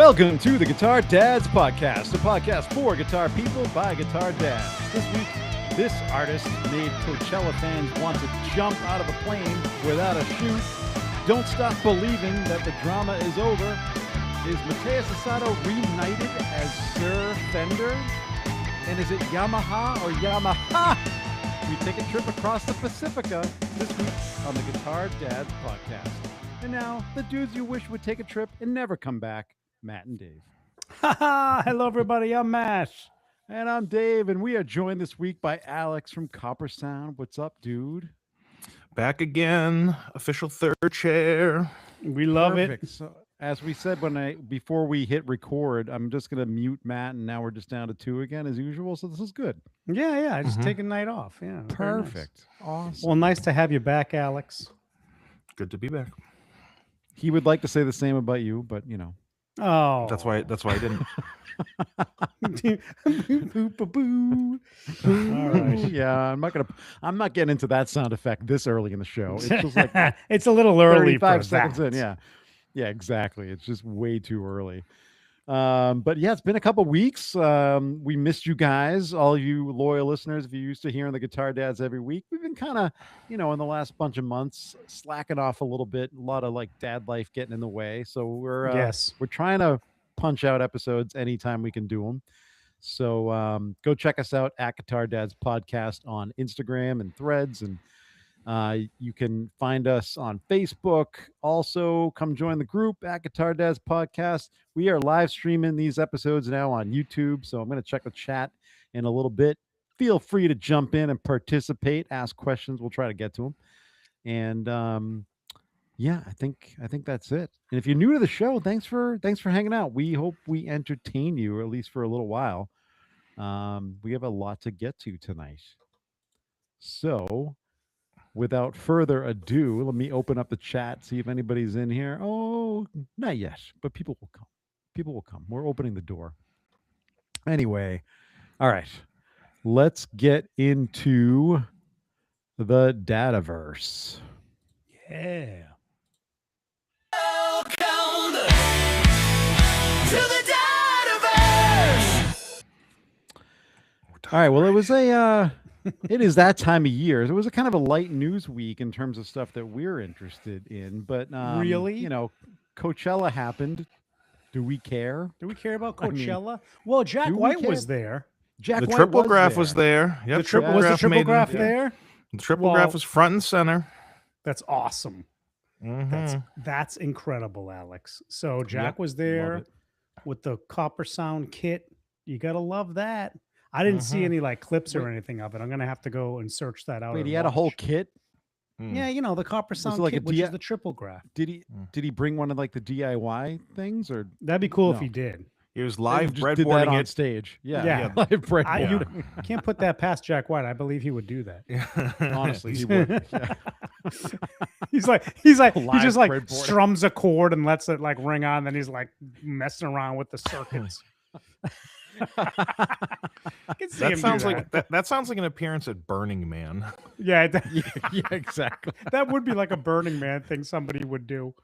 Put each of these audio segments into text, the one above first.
Welcome to the Guitar Dads Podcast, a podcast for guitar people by guitar dads. This week, this artist made Coachella fans want to jump out of a plane without a chute. Don't stop believing that the drama is over. Is Mateus Asado reunited as Sir Fender? And is it Yamaha or Yamaha? We take a trip across the Pacifica this week on the Guitar Dads Podcast. And now, the dudes you wish would take a trip and never come back, Matt and Dave. Hello, everybody. I'm Mash. And I'm Dave, and we are joined this week by Alex from Copper Sound. What's up, dude? Back again, official third chair. We love Perfect. it. So, as we said before we hit record, I'm just gonna mute Matt, and now we're just down to two again as usual. So this is good. Yeah. I just take a night off. Yeah. very nice. Perfect. Awesome. Well, nice to have you back, Alex. Good to be back. He would like to say the same about you, but you know. Oh, That's why I didn't. Boo. All right. Yeah, I'm not getting into that sound effect this early in the show. It's just like It's a little early. 35 for seconds that. in. Yeah, exactly. It's just way too early. But yeah, it's been a couple weeks. We missed you guys, all you loyal listeners. If you're used to hearing the Guitar Dads every week, we've been kind of, in the last bunch of months, slacking off a little bit. A lot of like dad life getting in the way. So we're trying to punch out episodes anytime we can do them. So go check us out at Guitar Dads Podcast on Instagram and Threads, and you can find us on Facebook. Also, come join the group at Guitar Dads Podcast. We are live streaming these episodes now on YouTube, so I'm going to check the chat in a little bit. Feel free to jump in and participate, ask questions. We'll try to get to them. And yeah, I think that's it. And if you're new to the show, thanks for hanging out. We hope we entertain you, at least for a little while. We have a lot to get to tonight. So, without further ado, let me open up the chat, see if anybody's in here. Oh, not yet, but people will come. People will come. We're opening the door. Anyway, all right. Let's get into the Dadaverse. Yeah. Welcome to the Dadaverse. All right. Well, it was it is that time of year. It was a kind of a light news week in terms of stuff that we're interested in. But Really? Coachella happened. Do we care? Do we care about I mean, Coachella? Well, Jack do we White care? was there. Jack The White triple graph was there. there. Yep, Was the triple made graph it. there? The triple Well- graph was front and center. That's awesome. Mhm. That's incredible, Alex. So Jack Yep, was love there it. with the Copper Sound kit. You gotta love that. I didn't see Mhm. any like clips or Wait. anything of it. I'm gonna have to go and search that out. Wait, and he had a whole watch. kit. Mm. Yeah, the Copper it Sound like a kit, which D- is the triple graph. Did he Mm. did he bring one of like the DIY things, or That'd be cool if No. he did. He was he live just did that breadboarding on it. stage? Yeah, Yeah. live I breadboarding. can't put that past Jack White. I believe he would do that. Honestly, he would. Yeah. he's like he Live just like breadboarding. strums a chord and lets it like ring on. Then he's like messing around with the circuits. I can see him that do sounds that. like that sounds like an appearance at Burning Man. Yeah, yeah, exactly. that would be like a Burning Man thing somebody would do.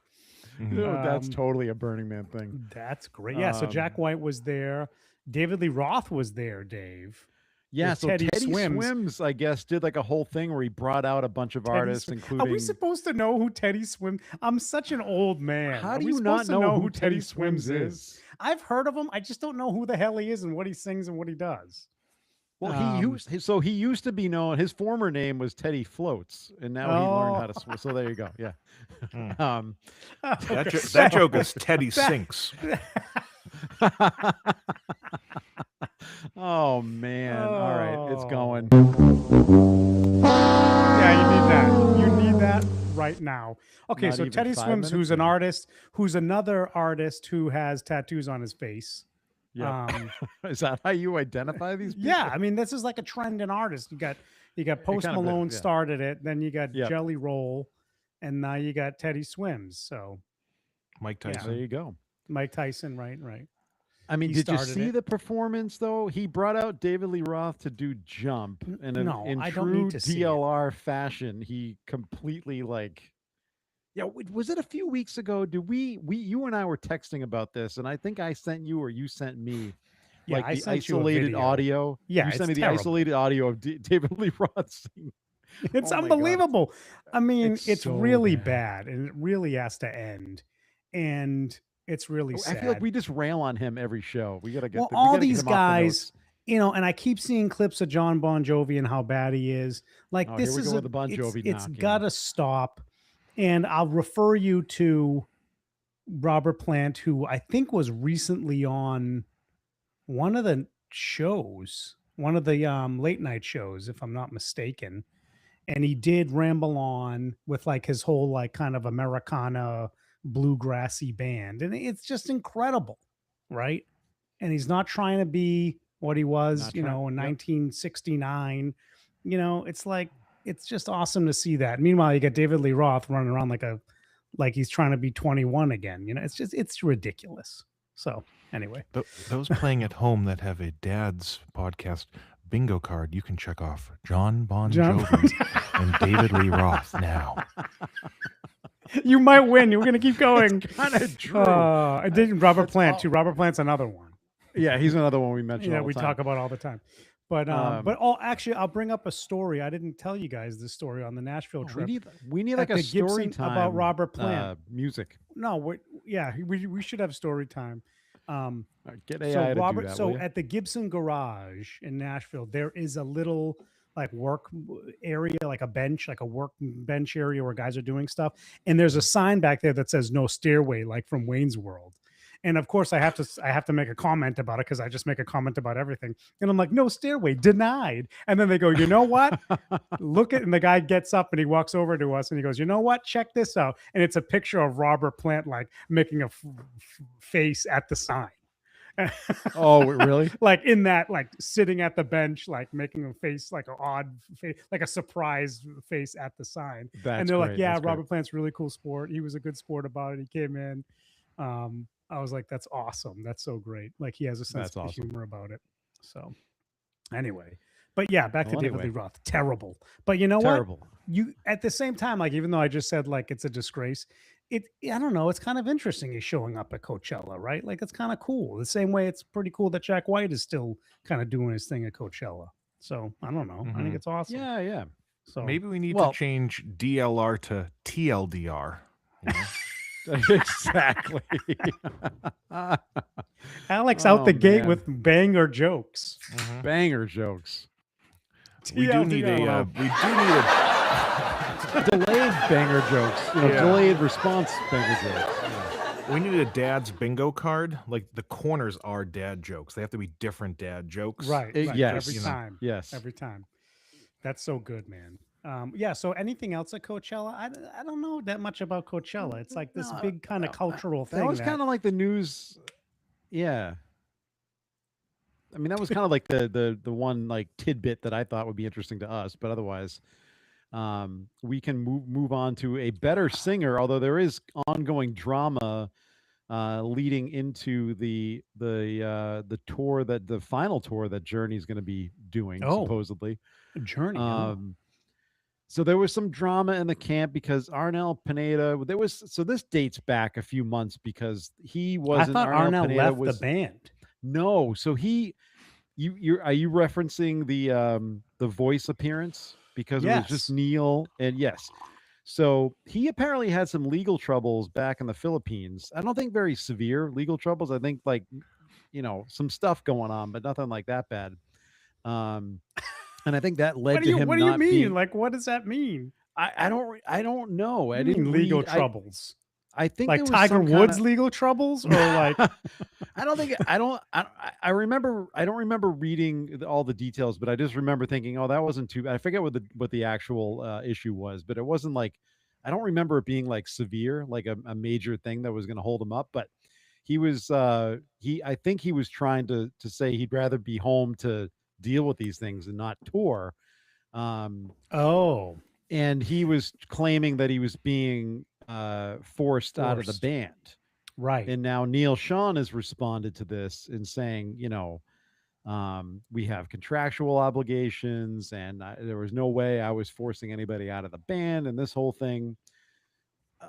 Mhm. No, that's Um, totally a Burning Man thing. That's great. Yeah, so Jack White was there. David Lee Roth was there, Dave. Yeah, with so Teddy Teddy Swims. Swims, I guess, did like a whole thing where he brought out a bunch of Teddy artists, Swim- including. Are we supposed to know who Teddy Swims? I'm such an old man. How Are do we you not supposed to know who Teddy Swims is? I've heard of him. I just don't know who the hell he is and what he sings and what he does. Well, Um, he used to be known. His former name was Teddy Floats, and now he learned how to swim. So there you go. Yeah. Mm. Okay. That joke is Teddy Sinks. Oh man! All right, it's Oh. going. Yeah, you need that. You need that right now. Okay, Not so even Teddy 5 Swims, minutes who's an in. artist, who's another artist who has tattoos on his face. Yeah. Um, Is that how you identify these people? yeah, I mean, this is like a trend in artists. You got Post kind of is, Malone yeah. started it, then you got Yep. Jelly Roll, and now you got Teddy Swims. So Mike Yeah. Tyson. There you go. Mike Tyson, right. I mean, He did you started see it. the performance though? He brought out David Lee Roth to do Jump, and no, in I don't true need to see it. DLR fashion, he completely like Yeah, was it a few weeks ago? Did you and I were texting about this, and I think I sent you or you sent me Yeah, like I the sent you a isolated video. audio. Yeah, You it's sent me the terrible. isolated audio of David Lee Roth singing. It's Oh my God. unbelievable. I mean, It's it's so really bad. bad, and it really has to end. And it's really I sad. feel like we just rail on him every show. We gotta get Well, we all gotta get these him off the guys, notes. and I keep seeing clips of John Bon Jovi and how bad he is. Like Oh, this here we is go with the Bon it's Jovi it's knock, yeah. gotta stop. And I'll refer you to Robert Plant, who I think was recently on one of the shows, one of the late night shows, if I'm not mistaken. And he did ramble on with like his whole like kind of Americana bluegrassy band. And it's just incredible, right? And he's not trying to be what he was, Not in trying- yep. 1969. It's like it's just awesome to see that. Meanwhile, you get David Lee Roth running around like he's trying to be 21 again. It's ridiculous. So anyway, Those playing at home that have a dad's podcast bingo card, you can check off John Bon Jovi and David Lee Roth now. You might win. We're gonna keep going. Kind of true. I did Robert That's Plant all- too. Robert Plant's another one. Yeah, he's another one we mentioned. Yeah, all the we time. talk about all the time. But actually, I'll bring up a story. I didn't tell you guys this story on the Nashville Oh, trip. we need at like a the story Gibson time about Robert Plant. music. No, we should have story time. Get AI So to Robert, do that. so will ya? at the Gibson Garage in Nashville, there is a little like work area, like a bench, like a work bench area where guys are doing stuff. And there's a sign back there that says "No stairway," like from Wayne's World. And of course, I have to make a comment about it because I just make a comment about everything. And I'm like, "No stairway, denied." And then they go, "You know what? Look at," and the guy gets up and he walks over to us and he goes, "You know what? Check this out." And it's a picture of Robert Plant like making a face at the sign. Oh, really? Like in that, like sitting at the bench, like making a face, like an odd face, like a surprise face at the sign. That's And they're like, great, "Yeah, that's great. Robert Plant's really cool sport. He was a good sport about it. He came in." I was like, "That's awesome. That's so great." Like he has a sense That's of awesome. humor about it. So anyway, but yeah, back to Well, David anyway. Lee Roth. Terrible. But you know Terrible. what? You at the same time, like even though I just said like it's a disgrace, I don't know, it's kind of interesting he's showing up at Coachella, right? Like it's kind of cool. The same way it's pretty cool that Jack White is still kind of doing his thing at Coachella. So I don't know. I think Mhm. it's awesome. Yeah, yeah. So Maybe we need Well- to change DLR to TLDR. you know? Exactly. Alex out the Oh, gate man. with banger jokes. Mhm. Banger jokes. We do need TLDR. a we do need a Delayed banger jokes. Yeah. Delayed response banger jokes. Yeah. we need a dad's bingo card. Like the corners are dad jokes. They have to be different dad jokes. Right. It- right, yes. Every You know. time. Yes. Every time. That's so good, man. Yeah. So anything else at Coachella? I don't know that much about Coachella. It's like this No, big kind of cultural thing. That was kind of like the news. Yeah. I mean, that was kind of like the one like tidbit that I thought would be interesting to us, but otherwise, we can move on to a better singer. Although there is ongoing drama leading into the tour that the final tour that Journey's going to be doing Oh. supposedly. Journey. huh? So there was some drama in the camp because Arnel Pineda. So this dates back a few months because he I wasn't. thought Arnel Arnell Pineda left was, the band. No, so are you referencing the voice appearance because it was just Yes. Neil and yes. So he apparently had some legal troubles back in the Philippines. I don't think very severe legal troubles. I think like some stuff going on, but nothing like that bad. And I think that led What do to you him What do you not mean? being. Like, what does that mean? I don't know. I What do you didn't mean legal read- troubles. I think Like there was Tiger some Woods kinda- legal troubles, or like I don't think I don't remember reading all the details, but I just remember thinking, oh, that wasn't too bad. I forget what the actual issue was, but it wasn't like I don't remember it being like severe, like a major thing that was going to hold him up. But he was I think he was trying to say he'd rather be home to deal with these things and not tour. oh, And he was claiming that he was being forced out of the Forced. band. right. And now Neil Sean has responded to this in saying, we have contractual obligations and there was no way I was forcing anybody out of the band and this whole thing.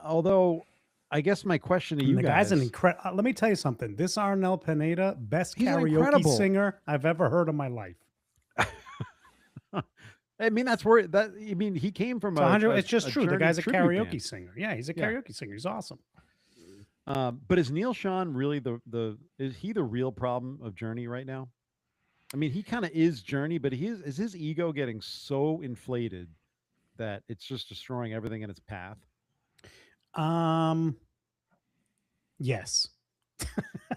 although I guess my question to And you the guys, guy's an incredible. Let me tell you something. This Arnel Pineda, best He's karaoke incredible. singer I've ever heard in my life. I mean, that's where that. I mean, he came from It's, 100 a it's just true. The Journey guy's a tribute karaoke band. singer. Yeah, he's a Yeah. karaoke singer. He's awesome. But is Neil Sean really the is he the real problem of Journey right now? I mean, he kind of is Journey, but is his ego getting so inflated that it's just destroying everything in its path? Yes, I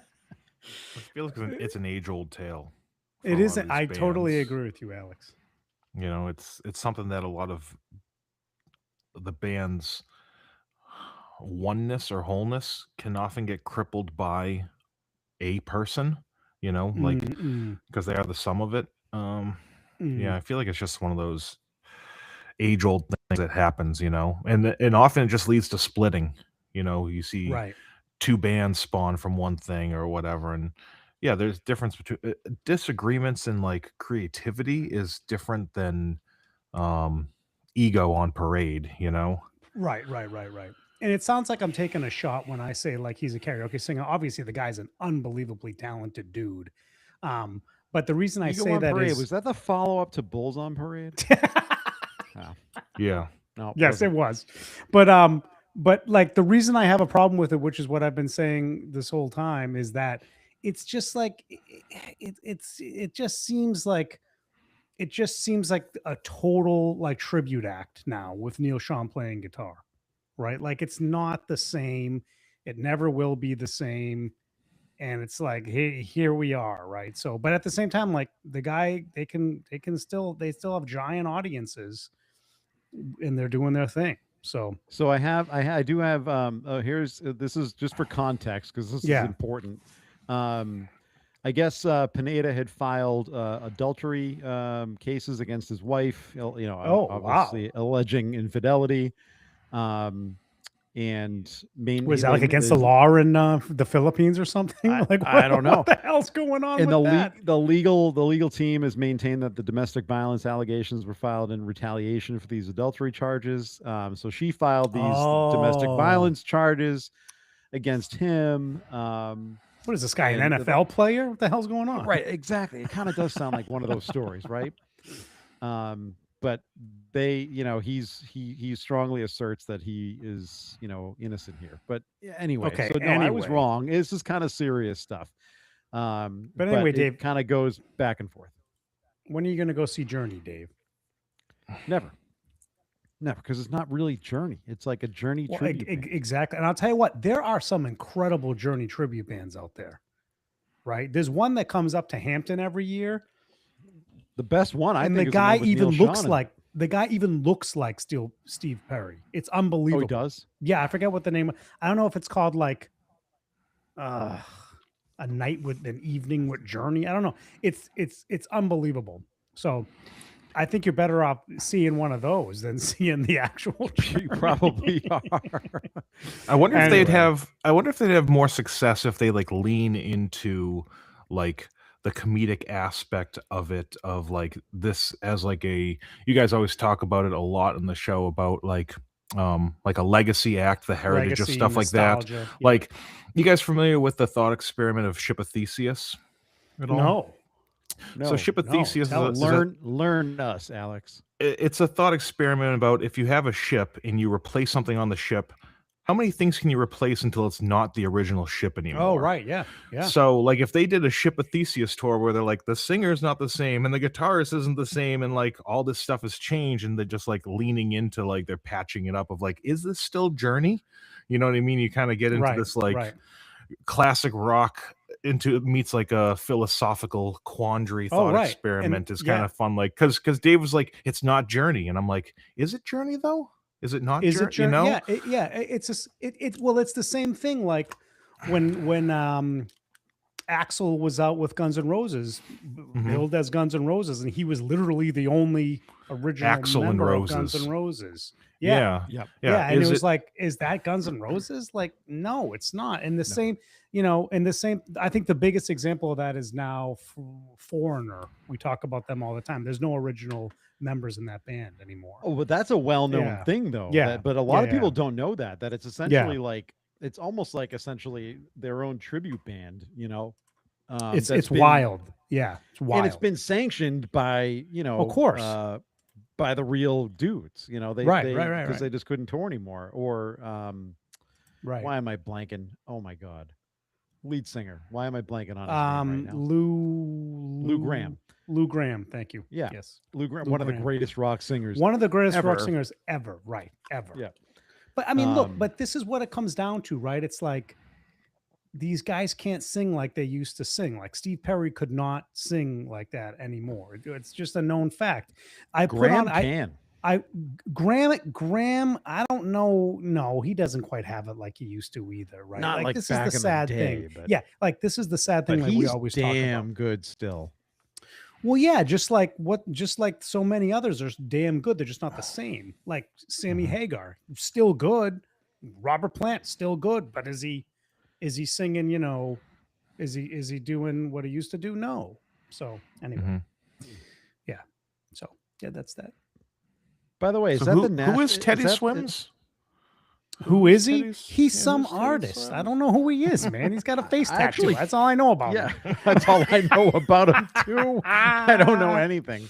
feel like it's an age-old tale. for it a is. lot of I these totally bands. agree with you, Alex. You know, it's something that a lot of the band's oneness or wholeness can often get crippled by a person. You know, like Mm, because they are the sum of it. mm. Yeah, I feel like it's just one of those age-old things that happens. You know, and often it just leads to splitting. You know, you see Right. two bands spawn from one thing or whatever, and yeah, there's difference between disagreements and like creativity is different than ego on parade, you know. Right. And it sounds like I'm taking a shot when I say like he's a karaoke singer. Obviously, the guy's an unbelievably talented dude. But the reason I Ego say on that Parade, is was that the follow up to Bulls on Parade? Oh, Yeah, no, yes, it wasn't. was. But like the reason I have a problem with it, which is what I've been saying this whole time, is that it's just like it just seems like a total like tribute act now with Neil Sean playing guitar, right? Like it's not the same. It never will be the same. And it's like, hey, here we are, right? So, but at the same time, like the guy, they still have giant audiences, and they're doing their thing. So, So I do have here's this is just for context because this is Yeah. important. I guess Pineda had filed adultery cases against his wife, you know, Oh, wow. obviously alleging infidelity. And was that like against the law in the Philippines or something? Like, I don't know. What the hell's going on And with that? the legal team has maintained that the domestic violence allegations were filed in retaliation for these adultery charges. So she filed these domestic Oh. violence charges against him. What is this guy, an and the- NFL player? What the hell's going on? Right, exactly. It kind of does sound like one of those stories, right? But they, you know, he strongly asserts that he is, you know, innocent here. But anyway, Okay, so no, I was anyway. wrong. This is kind of serious stuff. But anyway, Dave- it kind of goes back and forth. When are you going to go see Journey, Dave? Never, because it's not really Journey. It's like a Journey Well, tribute. band. exactly. And I'll tell you what, there are some incredible Journey tribute bands out there, right? There's one that comes up to Hampton every year. The best one, I And think, the is the one guy with even Neil looks Sean. like Steve Perry. It's Oh, unbelievable. he does. Yeah, I forget what the name. I don't know if it's called like a night with an evening with Journey. I don't know. It's unbelievable. So I think you're better off seeing one of those than seeing the actual. You probably are. I wonder if Anyway. they'd have more success if they like lean into like the comedic aspect of it, of like this as like you guys always talk about it a lot in the show about like a legacy act, the heritage of Legacy, stuff like that. nostalgia. Yeah. Like, you guys familiar with the thought experiment of Ship of Theseus at all? No. So Ship of no, Theseus tell is us. learn us, Alex. it's a thought experiment about if you have a ship and you replace something on the ship, how many things can you replace until it's not the original ship anymore? Oh, right. Yeah. Yeah. So, like, if they did a Ship of Theseus tour where they're like, the singer's not the same and the guitarist isn't the same, and like all this stuff has changed, and they're just like leaning into like they're patching it up of like, is this still Journey? You know what I mean? You kind of get into Right, this like right. classic rock into it meets like a philosophical quandary Oh, thought right. experiment And- is kind yeah. of fun. Like, because Dave was like, it's not Journey, and I'm like, is it Journey though? Is it not? Is it You know? Yeah, it's just well, it's the same thing. Like when Axl was out with Guns N' Roses, billed as Guns N' Roses, and he was literally the only original Axl and member of Guns Roses. N' Roses. Yeah. Yep. Yeah, and Is it was like, is that Guns N' Roses? Like, no, it's not. And the same, and the same, I think the biggest example of that is now Foreigner. We talk about them all the time. There's no original members in that band anymore. Oh, but that's a well-known Yeah. thing, though. Yeah. But a lot Yeah, of people yeah. don't know that it's essentially like it's almost like essentially their own tribute band. It's that's been- wild. Yeah, it's wild. and it's been sanctioned by Of course. by the real dudes. They Right, they, right. because they just couldn't tour anymore. Or right. why am I blanking? Oh my god, lead singer. Why am I blanking on his name right now? Lou Graham. Lou Graham. Thank you. Yeah. Yes. Lou Graham, Lou one of the Graham. greatest rock singers. One of the greatest rock ever. singers ever. Right. Ever. Yeah. But I mean, look, Um, but this is what it comes down to, right? It's like these guys can't sing like they used to sing. Like Steve Perry could not sing like that anymore. It's just a known fact. Graham can. Graham, I don't know. No, he doesn't quite have it like he used to either, right? Not like this back is in the the sad day, thing. but- Yeah, like this is the sad thing But that he's we always talk damn about. good still. Well, yeah, just like so many others are damn good. They're just not the same. Like Sammy Hagar, still good. Robert Plant, still good. But is he singing? Is he doing what he used to do? No. So anyway, Mhm. yeah. So yeah, that's that. By the way, is So that who, the who is Nash- Teddy that the- Swims? Who is he? Teddy's- He's yeah, some who's Teddy artist. I Swims? don't know who he is, man. He's got a face tattoo. Actually, That's all I know about Yeah, him. that's all I know about him too. I don't know anything.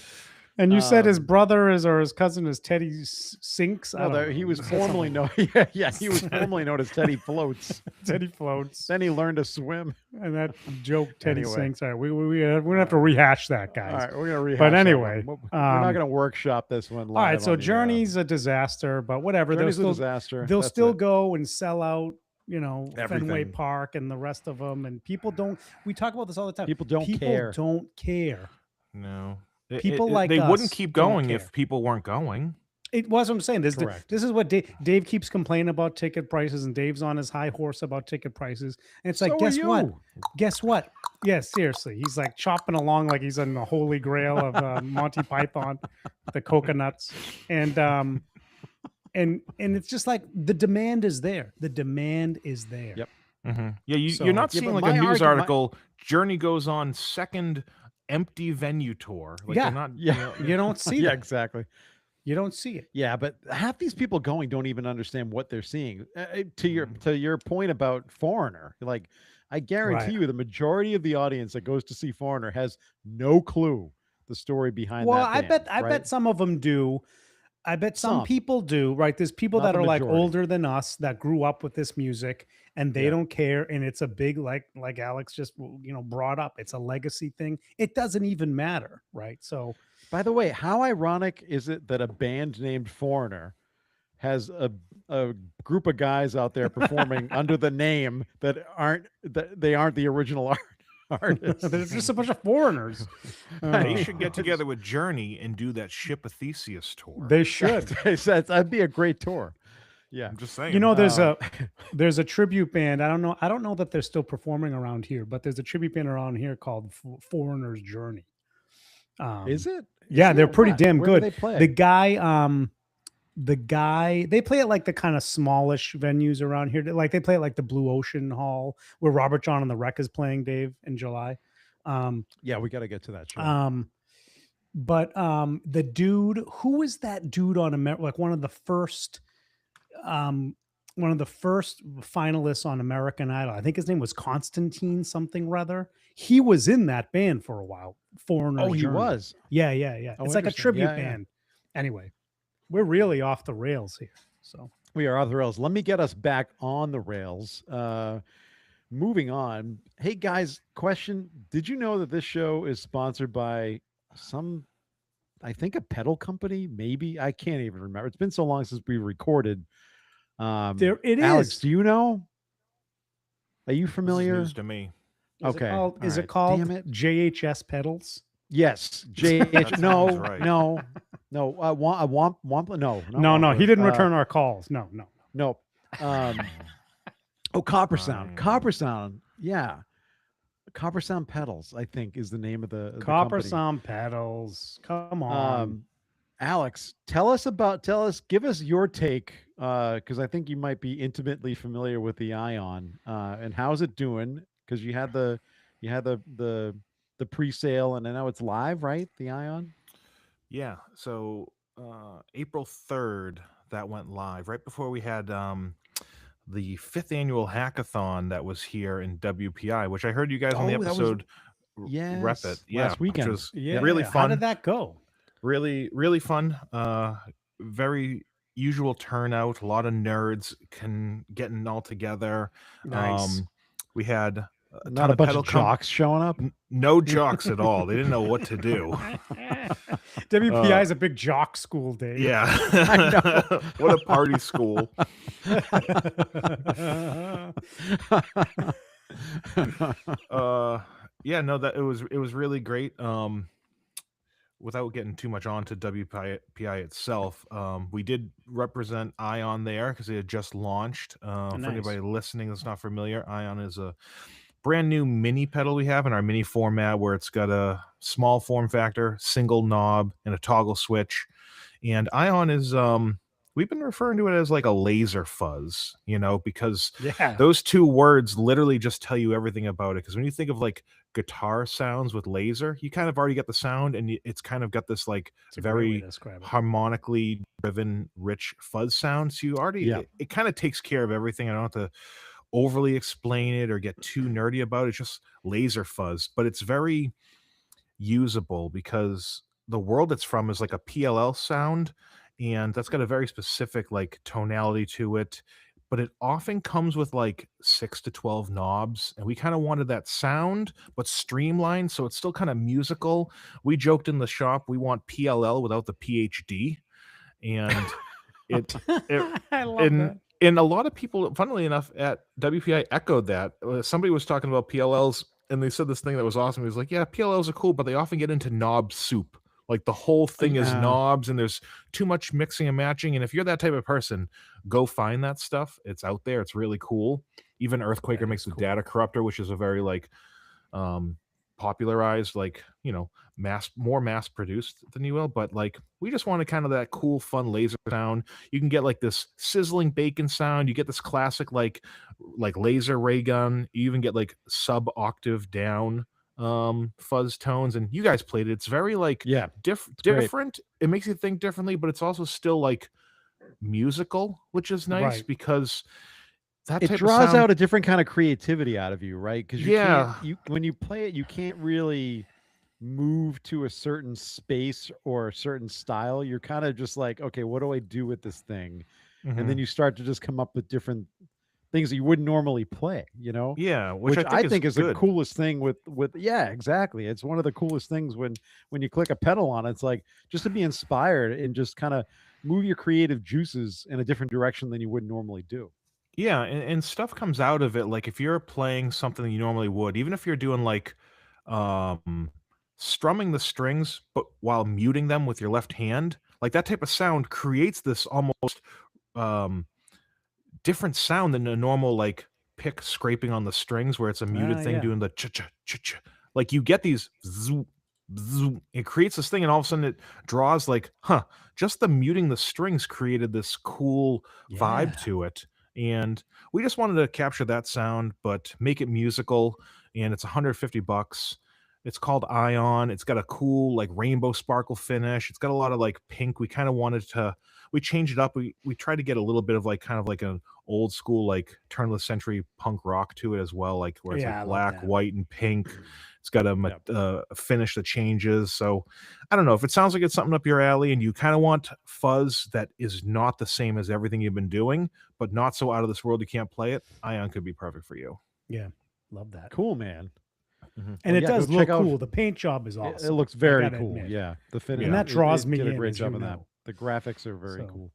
And you said his Um, brother or his cousin is Teddy Sinks. I Well, don't know. he was You said formerly something. known. Yeah, he was formerly known as Teddy Floats. Teddy Floats. Then he learned to swim. And that joke, Teddy Anyway. Sinks. All right, we don't have to rehash that, guys. All right, we're gonna rehash. But that anyway, one. We're not um, gonna workshop this one. All right, live so on the, Journey's a disaster, but whatever. Journey's a they'll disaster. they'll That's still it. go and sell out. Fenway Everything. Park and the rest of them, and people don't. We talk about this all the time. People don't people care. Don't care. No. People like they us wouldn't keep don't going care. if people weren't going. It was what I'm saying. This Correct. is what Dave keeps complaining about ticket prices, and Dave's on his high horse about ticket prices. And it's So like, are guess what? you. Guess what? Yeah, seriously, he's like chopping along like he's in the holy grail of Monty Python, the coconuts, and it's just like the demand is there. The demand is there. Yep. Yeah, So- you're not Yeah, seeing but like a my news argument- article. Journey goes on second empty venue tour. Like Yeah. they're not. Yeah. You don't see Yeah, that. exactly. You don't see it. Yeah, but half these people going don't even understand what they're seeing. To your point about Foreigner, like I guarantee Right. you, the majority of the audience that goes to see Foreigner has no clue the story behind. Well, that band, I right? bet some of them do. I bet some Some. people do, right? There's people Not that the are like majority. older than us that grew up with this music and they Yeah. don't care. And it's a big, like Alex just, brought up, it's a legacy thing. It doesn't even matter. Right. So By the way, how ironic is it that a band named Foreigner has a group of guys out there performing under the name that they aren't the original artists? there's just a bunch of foreigners. They should get together with Journey and do that Ship of Theseus tour. They should. That'd be a great tour. Yeah. I'm just saying. You know, there's Uh, there's a tribute band. I don't know that they're still performing around here, but there's a tribute band around here called Foreigner's Journey. Is it? Yeah, Is they're it? pretty What? damn Where do good. they play? The guy they play at like the kind of smallish venues around here. Like they play at like the Blue Ocean Hall where Robert John and the Wreck is playing, Dave, in July. Yeah, we got to get to that show. But the dude, who is that dude on like one of the first finalists on American Idol? I think his name was Constantine something rather. He was in that band for a while. Foreigner's Oh, he Journey. was. Yeah. Oh, It's like a interesting. tribute Yeah, yeah. band. Anyway, we're really off the rails here. So We are off the rails. Let me get us back on the rails. Moving on. Hey guys, question. Did you know that this show is sponsored by I think a pedal company? Maybe. I can't even remember. It's been so long since we recorded. there it is. Alex, do you know? Are you This is familiar? news to me. Okay, Is all it right. called Damn it. JHS pedals? Yes. That no, sounds right. no. No, he didn't Uh, return our calls. No. No. Copper Sound. Fine. Copper Sound. Yeah. Copper Sound Pedals, I think, is the name of the Copper company. Sound pedals. Come on. Alex, give us your take, because I think you might be intimately familiar with the Ion, and how's it doing? Because you had the pre-sale, and I know it's live, right? The Ion. Yeah. So April 3rd, that went live right before we had the 5th annual hackathon that was here in WPI, which I heard you guys on the Oh, that was episode rep it. yes, Yeah, last which weekend. was Yeah. really How did fun. that go? Really, really fun. Very usual turnout. A lot of nerds getting all together. Nice. We had a Not ton a of bunch pedal of jocks showing up. no jocks at all. They didn't know what to do. WPI is a big jock school, Dave. Yeah. I know. What a party school. Yeah, no, that it was really great. Without getting too much onto WPI itself, we did represent Ion there because it had just launched. For Nice. anybody listening that's not familiar, Ion is a brand new mini pedal we have in our mini format, where it's got a small form factor, single knob, and a toggle switch. And Ion is we've been referring to it as like a laser fuzz, because Yeah. those two words literally just tell you everything about it. Because when you think of like guitar sounds with laser, you kind of already get the sound, and it's kind of got this like It's a great way very to describe it. harmonically driven, rich fuzz sound. So you already Yeah. it kind of takes care of everything. I don't have to overly explain it or get too nerdy about it. It's just laser fuzz, but it's very usable because the world it's from is like a PLL sound, and that's got a very specific like tonality to it, but it often comes with like 6 to 12 knobs, and we kind of wanted that sound but streamlined so it's still kind of musical. We joked in the shop we want PLL without the PhD, and it I love and that. and a lot of people, funnily enough, at WPI echoed that. Somebody was talking about PLLs, and they said this thing that was awesome. He was like, "Yeah, PLLs are cool, but they often get into knob soup. Like the whole thing is Yeah. knobs, and there's too much mixing and matching. And if you're that type of person, go find that stuff. It's out there. It's really cool. Even Earthquaker That makes is the cool. Data Corruptor, which is a very like popularized, like more mass produced than you will, but like we just wanted kind of that cool fun laser sound. You can get like this sizzling bacon sound, you get this classic like laser ray gun, you even get like sub octave down fuzz tones, and you guys played it. It's very like Yeah. great. different. It makes you think differently, but it's also still like musical, which is nice Right. because that It type draws of sound, out a different kind of creativity out of you, right? Because Yeah. when you play it, you can't really move to a certain space or a certain style. You're kind of just like, okay, what do I do with this thing? And Mhm. then you start to just come up with different things that you wouldn't normally play, Yeah, which I think is the good. coolest thing with yeah, exactly. It's one of the coolest things when you click a pedal on it. It's like just to be inspired and just kind of move your creative juices in a different direction than you would normally do. Yeah, and stuff comes out of it. Like if you're playing something that you normally would, even if you're doing like um strumming the strings, but while muting them with your left hand, like that type of sound creates this almost um different sound than a normal like pick scraping on the strings where it's a muted thing Yeah. doing the cha. Like you get these zoom, zoom. It creates this thing, and all of a sudden it draws like, just the muting the strings created this cool vibe Yeah. to it. And we just wanted to capture that sound, but make it musical. And it's $150. It's called Ion. It's got a cool like rainbow sparkle finish. It's got a lot of like pink. We kind of wanted to we changed it up. We tried to get a little bit of like kind of like an old school like turn of the century punk rock to it as well, like where it's Yeah, I like love black, that. white, and pink. It's got Yep. a finish that changes. So I don't know if it sounds like it's something up your alley and you kind of want fuzz that is not the same as everything you've been doing, but not so out of this world you can't play it. Ion could be perfect for you. Yeah. Love that. Cool, man. And Well, it yeah, does go look check out- cool. The paint job is It- awesome. It looks I very gotta cool. admit. Yeah, the finish. And that draws me did a in, great as job you on that. know. The graphics are very So- cool.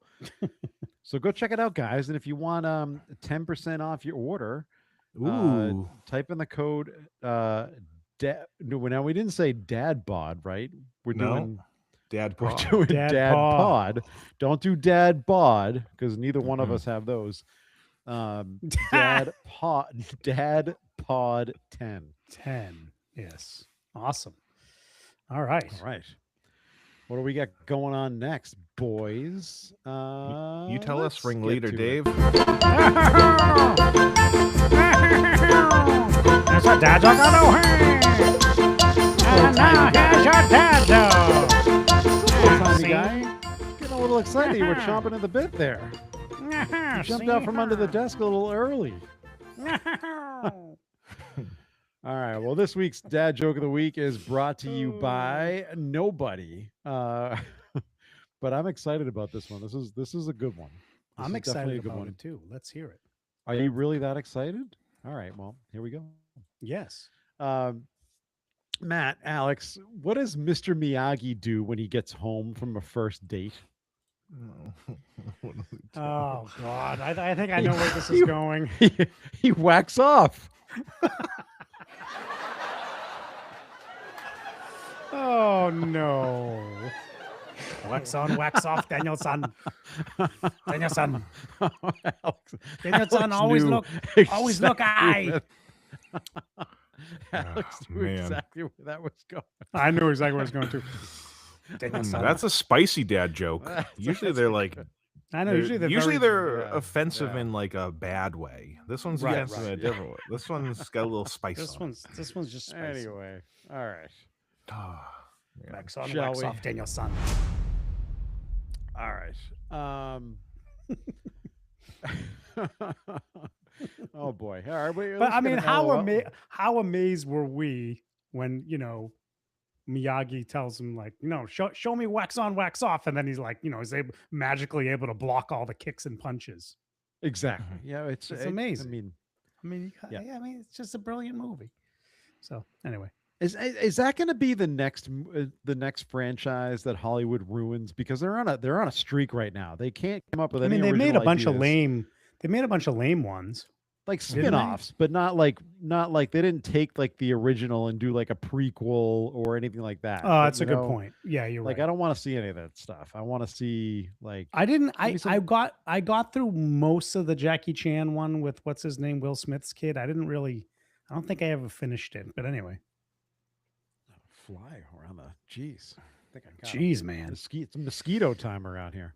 So go check it out, guys. And if you want 10% off your order, Ooh. type in the code. No, now we didn't say Dad Bod, right? We're No. doing Dad we're Pod. doing Dad Dad Pod. Pod. Don't do Dad Bod because neither one of Mhm. us have those. Dad Pod 10. 10. Yes. Awesome. All right. All right. What do we got going on next, boys? You tell us, let's ringleader get to it. Dave. That's a dad joke on the way. And now here's your dad joke. Tiny See? guy, getting a little excited. You were chomping at the bit there. You jumped out from under the desk a little early. All right. Well, this week's dad joke of the week is brought to you by nobody. But I'm excited about this one. This is a good one. This I'm is definitely excited a good about one. it too. Let's hear it. Are you really that excited? All right. Well, here we go. Yes. Matt, Alex, what does Mr. Miyagi do when he gets home from a first date? What do we do? Oh God, I think I know where this is going. He whacks off. Oh no. Wax on, wax off, Danielson. Danielson. Alex, Danielson, Alex always knew look exactly eye. where- Alex knew man. exactly where that was going. I knew exactly where it's going to. Danielson. That's a spicy dad joke. Usually they're like I know. they're- Usually they're yeah, offensive yeah. in like a bad way. This one's Right, offensive in a right. different way. This one's got a little spice. This on one's just spicy. Anyway, all right. it. Ah, yeah. Wax on, Shall wax we? off, Danielson. All right. Oh boy. All right. But I mean, how amazed were we when Miyagi tells him like, show me wax on, wax off, and then he's like, he's magically able to block all the kicks and punches. Exactly. Yeah, it's amazing. I mean, Yeah, I mean, it's just a brilliant movie. So anyway, is that going to be the next franchise that Hollywood ruins because they're on a streak right now? They can't come up with any. they made a bunch of ideas. lame. They made a bunch of lame ones. like Didn't they? spin-offs, but not like they didn't take like the original and do like a prequel or anything like that. Oh, that's a good point. Yeah, you're Like right. I don't want to see any of that stuff. I want to see like I didn't. Give me some- I got through most of the Jackie Chan one with what's his name, Will Smith's kid. I don't think I ever finished it. But anyway, fly around the. Jeez, I think I got 'em. jeez, man, It's mosquito time around here.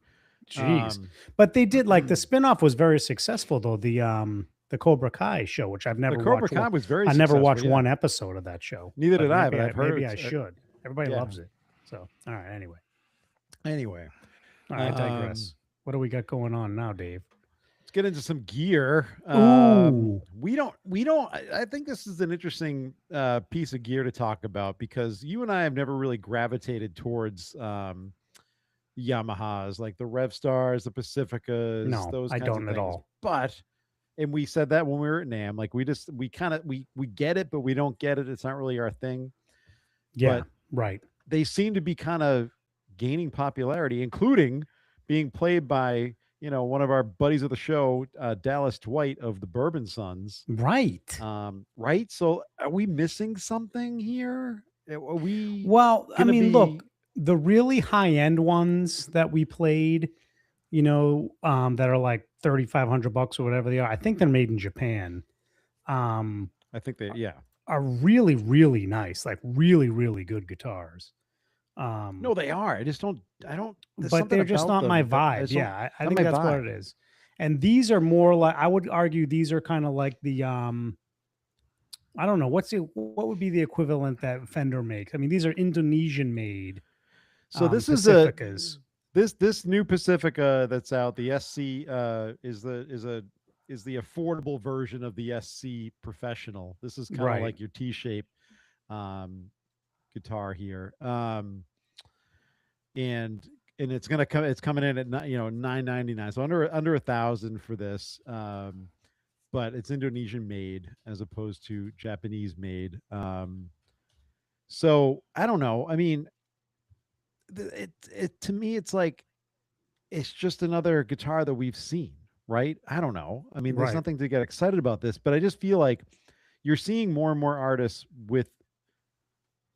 jeez. Um, But they did like the spinoff was very successful though. The Cobra Kai show, which I've never the Cobra watched. Kai was very. I never watched successful, yeah. one episode of that show. Neither did I, maybe but I've heard maybe I it's- should. Everybody yeah. loves it. So all right. Anyway, Anyway, all right. I digress. What do we got going on now, Dave? let's get into some gear. Ooh. We don't. I think this is an interesting piece of gear to talk about because you and I have never really gravitated towards Yamahas like the Rev Stars, the Pacificas. No, those I kinds of don't at things. all. But and we said that when we were at NAM, like we get it, but we don't get it. It's not really our thing. Yeah. But Right. they seem to be kind of gaining popularity, including being played by one of our buddies of the show, Dallas Dwight of the Bourbon Sons. Right. Right. So, are we missing something here? Are we? Well, I gonna mean, be- look, the really high end ones that we played, that are like $3,500 or whatever they are. I think they're made in Japan. I think Are really, really nice, like really, really good guitars. No, they are. I just don't. I don't. there's But something they're just about not my them that I vibe. just don't- Yeah, I not think my that's what vibe. it is. And these are more like, I would argue these are kind of like the I don't know what would be the equivalent that Fender makes. I mean, these are Indonesian made. So this Pacificas. this new Pacifica that's out. The SC is the affordable version of the SC Professional. This is kind of Right. like your T-shape guitar here. And it's gonna come. It's coming in at $999, so under $1,000 for this. But it's Indonesian made as opposed to Japanese made. So I don't know. I mean, it to me, it's like it's just another guitar that we've seen, right? I don't know. I mean, there's Right. nothing to get excited about this, but I just feel like you're seeing more and more artists with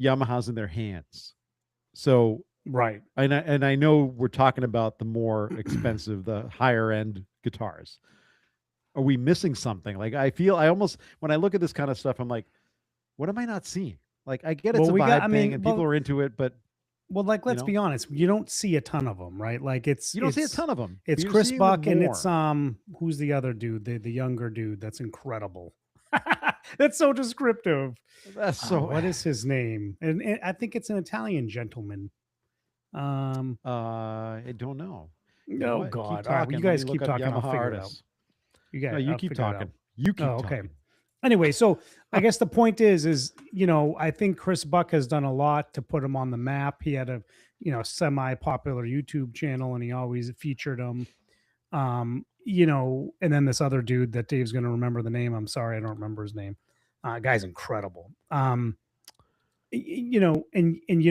Yamahas in their hands. So Right. and I know we're talking about the more expensive, the higher end guitars. Are we missing something? Like I almost when I look at this kind of stuff, I'm like, what am I not seeing? Like I get it's Well, a we vibe got- I thing mean, and people well- are into it, but Well, like You let's know? be honest, you don't see a ton of them, right? Like You don't see a ton of them. It's You're Chris seeing them Buck and it's more. who's the other dude, the younger dude that's incredible. That's so descriptive. That's so. What is his name? And I think it's an Italian gentleman. I don't know. You know Oh what? Keep God! All right, well, talking. you Let me guys look keep up talking. I'll Yamaha figure it out. artists. You No, guys, you I'll keep figure it out. talking. You keep Oh, okay. talking. Anyway, so I guess the point is I think Chris Buck has done a lot to put him on the map. He had a semi-popular YouTube channel, and he always featured him. And then this other dude that Dave's going to remember the name. I'm sorry, I don't remember his name. Guy's incredible. And you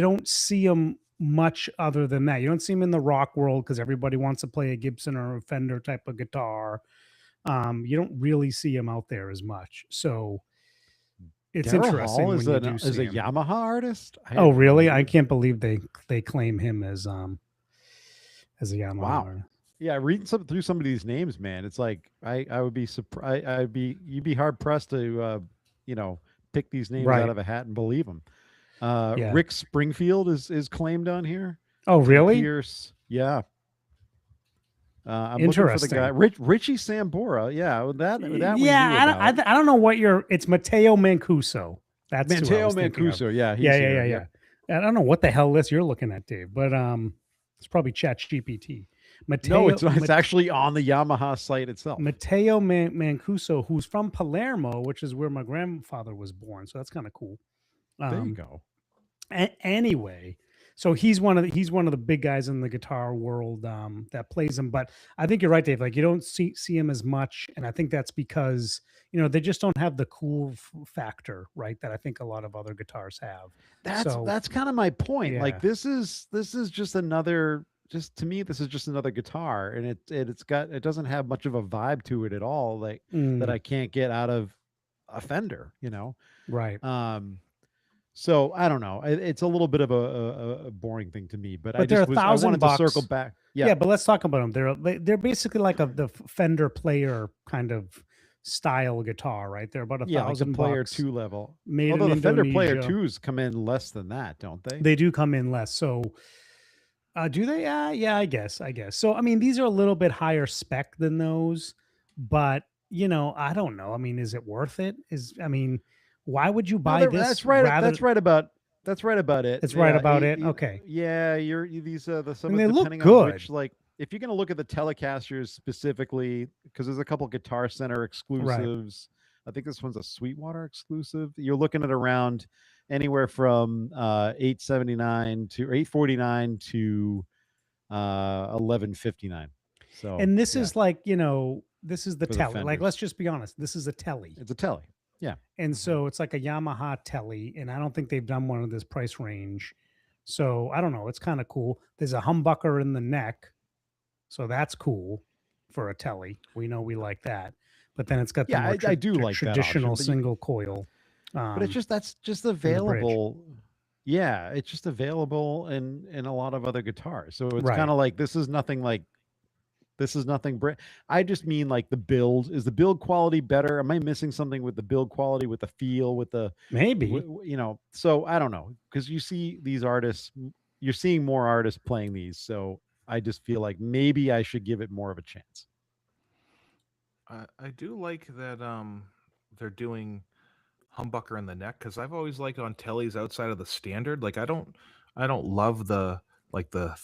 don't see him much other than that. You don't see him in the rock world because everybody wants to play a Gibson or a Fender type of guitar. You don't really see him out there as much. So it's Daryl interesting Hall when is you a do see him. Yamaha artist. Oh, had no really? I idea. can't believe they claim him as a Yamaha. Wow. artist. Yeah, reading through some of these names, man, it's like I would be surprised. You'd be hard pressed to pick these names Right. out of a hat and believe them. Yeah. Rick Springfield is claimed on here. Oh, really? Pierce, yeah. I'm looking for the guy, Interesting. Richie Sambora. Yeah, that we knew Yeah, about. I don't know what it's Matteo Mancuso. That's who I Mateo was thinking of. Mancuso. Yeah, he's Yeah. here. I don't know what the hell list you're looking at, Dave, but it's probably ChatGPT. No, it's actually on the Yamaha site itself. Matteo Mancuso, who's from Palermo, which is where my grandfather was born. So that's kind of cool. There you go. Anyway, so he's one of the big guys in the guitar world that plays him. But I think you're right, Dave. Like you don't see him as much, and I think that's because they just don't have the cool factor, right? That I think a lot of other guitars have. That's kind of my point. Yeah. Like this is just another. Just to me, this is just another guitar, and it doesn't have much of a vibe to it at all. Like that I can't get out of a Fender. Right. So I don't know. It's a little bit of a boring thing to me, but I they're just I wanted $1,000. to circle back. Yeah, but let's talk about them. They're basically like the Fender Player kind of style guitar, right? They're about like the $1,000 Player 2 level. Made Although in the Fender Player Indonesia. 2s come in less than that, don't they? They do come in less. So do they? Yeah, I guess. So I mean, these are a little bit higher spec than those, but I don't know. I mean, is it worth it? Why would you buy this? That's right. That's right about it. It's right about it. Okay. Yeah, these some they of look depending good. on which, like if you're going to look at the Telecasters specifically, because there's a couple Guitar Center exclusives. I think this one's a Sweetwater exclusive. You're looking at around anywhere from $879 to $849 to $1159. So And this is like this is the For the Tele. Like Fenders. let's just be honest. This is a Tele. it's a Tele. And so it's like a Yamaha Tele, and I don't think they've done one of this price range. So I don't know. It's kind of cool. There's a humbucker in the neck, so that's cool for a Tele. We know we like that. But then it's got the more I do the like that option, traditional but you- single coil. But it's that's just bridge. available. Yeah, it's just available in a lot of other guitars. So it's Right. kind of like this is nothing I just mean like the build. Is the build quality better? Am I missing something with the build quality, with the feel, with the maybe. So I don't know, because you see these artists, you're seeing more artists playing these. So I just feel like maybe I should give it more of a chance. I do like that they're doing humbucker in the neck, because I've always liked on Tellies outside of the standard. Like I don't love the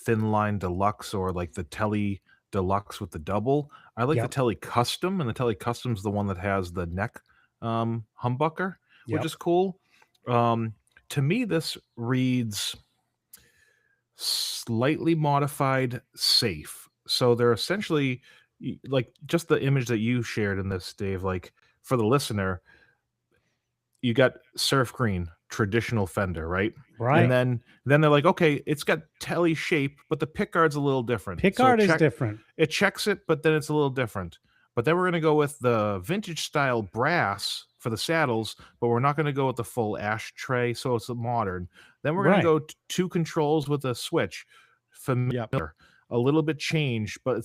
thin line deluxe or like the Telly deluxe with the double. I like Yep. the Telly custom, and the Telly custom's the one that has the neck humbucker, which Yep. is cool. To me, this reads slightly modified safe. So they're essentially like just the image that you shared in this, Dave, like for the listener, you got surf green, traditional Fender, right? Right. And then they're like, okay, it's got Telly shape, but the pickguard's a little different. So Pickguard is different. it checks it, but then it's a little different. But then we're going to go with the vintage style brass for the saddles, but we're not going to go with the full ashtray, so it's a modern. Then we're Right. going to go two controls with a switch, familiar, a little bit changed, but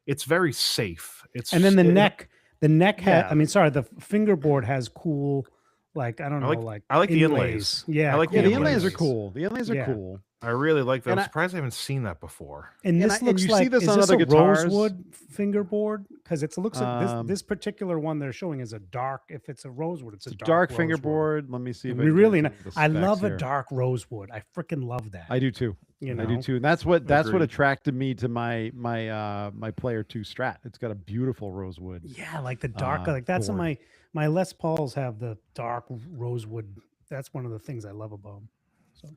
it's very safe. And then the neck Yeah. the fingerboard has cool like I don't I know, like like I like the inlays. Yeah, I like Yeah, the the inlays are inlays. cool. The inlays are Yeah. cool. I really like that. And I'm I- surprised I haven't seen that before. And And this I- and looks you see like this is on this other a guitars? rosewood fingerboard? Because it looks like Um, this particular one they're showing is a dark. If it's a rosewood, it's It's a a dark rosewood. fingerboard. Let me see if I We can really, get the I love specs a here. dark rosewood. I freaking love that. I do too. You know, I do too. And that's what Agreed. attracted me to my Player 2 Strat. It's got a beautiful rosewood. Yeah, like the dark. Uh, Like that's what board. my Les Pauls have the dark rosewood. That's one of the things I love about them. So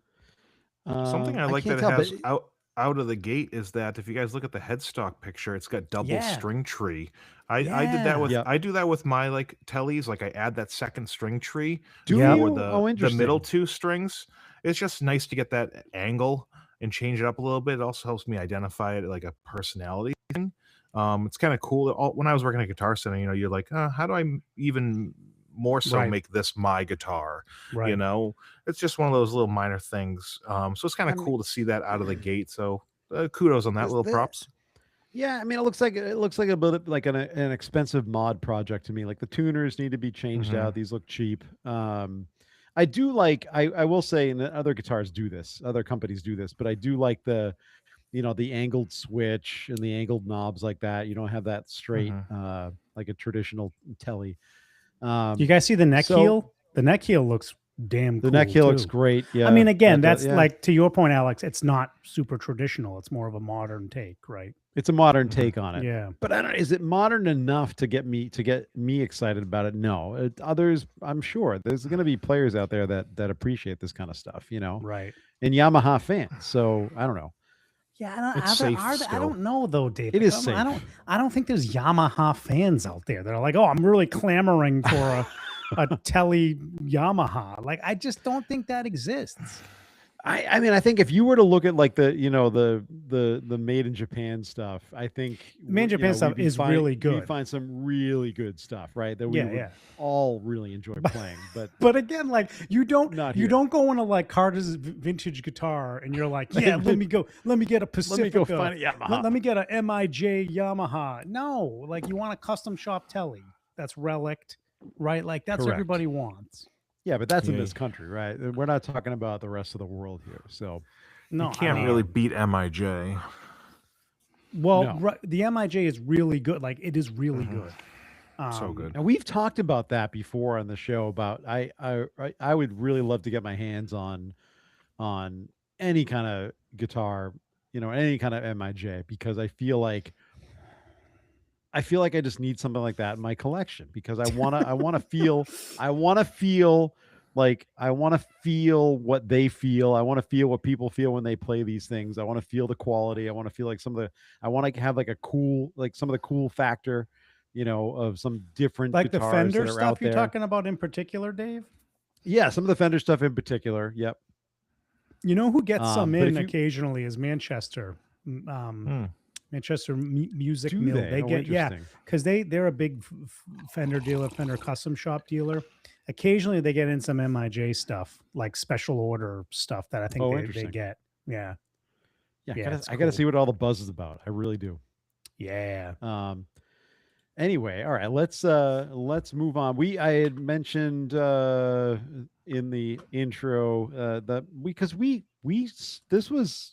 Something I like can't that it tell, has but out of the gate is that if you guys look at the headstock picture, it's got double Yeah. string tree. I did Yeah. that with Yep. I do that with my like tellies. Like I add that second string tree do Yep. for you? Oh, the middle interesting. two strings. It's just nice to get that angle and change it up a little bit. It also helps me identify it like a personality thing. It's kind of cool. When I was working at Guitar Center, you're like, how do I even more so Right. make this my guitar? right. It's just one of those little minor things. So it's kind I of mean- cool to see that out of the gate. So kudos on that Is little that- props. Yeah, I mean, it looks like a bit like an expensive mod project to me. Like the tuners need to be changed Mhm. out. These look cheap. I do like. I will say, and other guitars do this. Other companies do this, but I do like the angled switch and the angled knobs like that. You don't have that straight, like a traditional telly. You guys see the neck so- heel? The neck heel looks damn. The neck cool, heel looks too. great. Yeah, I mean, again, that- that's yeah. like to your point, Alex. It's not super traditional. It's more of a modern take, right? It's a modern Mhm. take on it. Yeah. But I don't. Is it modern enough to get me excited about it? No. Others, I'm sure there's going to be players out there that appreciate this kind of stuff, Right. and Yamaha fans. So I don't know. Yeah, I don't, It's safe I still. don't know though, Dave. It is I don't. safe. I don't think there's Yamaha fans out there that are like, oh, I'm really clamoring for a Tele Yamaha. Like, I just don't think that exists. I mean, I think if you were to look at like the the made in Japan stuff, I think Made in Japan stuff is really You good. find some really good stuff, right? That we Yeah, would yeah. all really enjoy playing. But But again, like Not you here. don't go into like Carter's vintage guitar and you're like, yeah, let me get a let Pacifica. me go find a Yamaha. Let me get a MIJ Yamaha. No, like you want a custom shop telly that's relict, right? Like that's what Correct. everybody wants. Yeah, but that's in Yeah. this country, right? We're not talking about the rest of the world here. So No, You can't I mean, really beat MIJ. Well, No. the MIJ is really good. Like it is really Mhm. good. So good. and we've talked about that before on the show. About I would really love to get my hands on any kind of guitar, any kind of MIJ, because I feel like I just need something like that in my collection, because I want to feel like I want to feel what they feel. I want to feel what people feel when they play these things. I want to feel the quality. I want to feel like I want to have like a cool, like some of the cool factor, of some different Like the guitars Fender that are stuff out you're there. talking about in particular, Dave. Yeah, some of the Fender stuff in particular. Yep. You know who gets some but in if you- occasionally is Manchester. Hmm. Manchester Music Do Mill. they? Oh, get interesting. because they're a big Fender dealer, Fender custom shop dealer. Occasionally they get in some MIJ stuff, like special order stuff that I think Oh, they interesting. get. Yeah. Yeah, Yeah, it's I gotta cool. see what all the buzz is about. I really do. Yeah. Anyway, all right, let's move on. I had mentioned in the intro that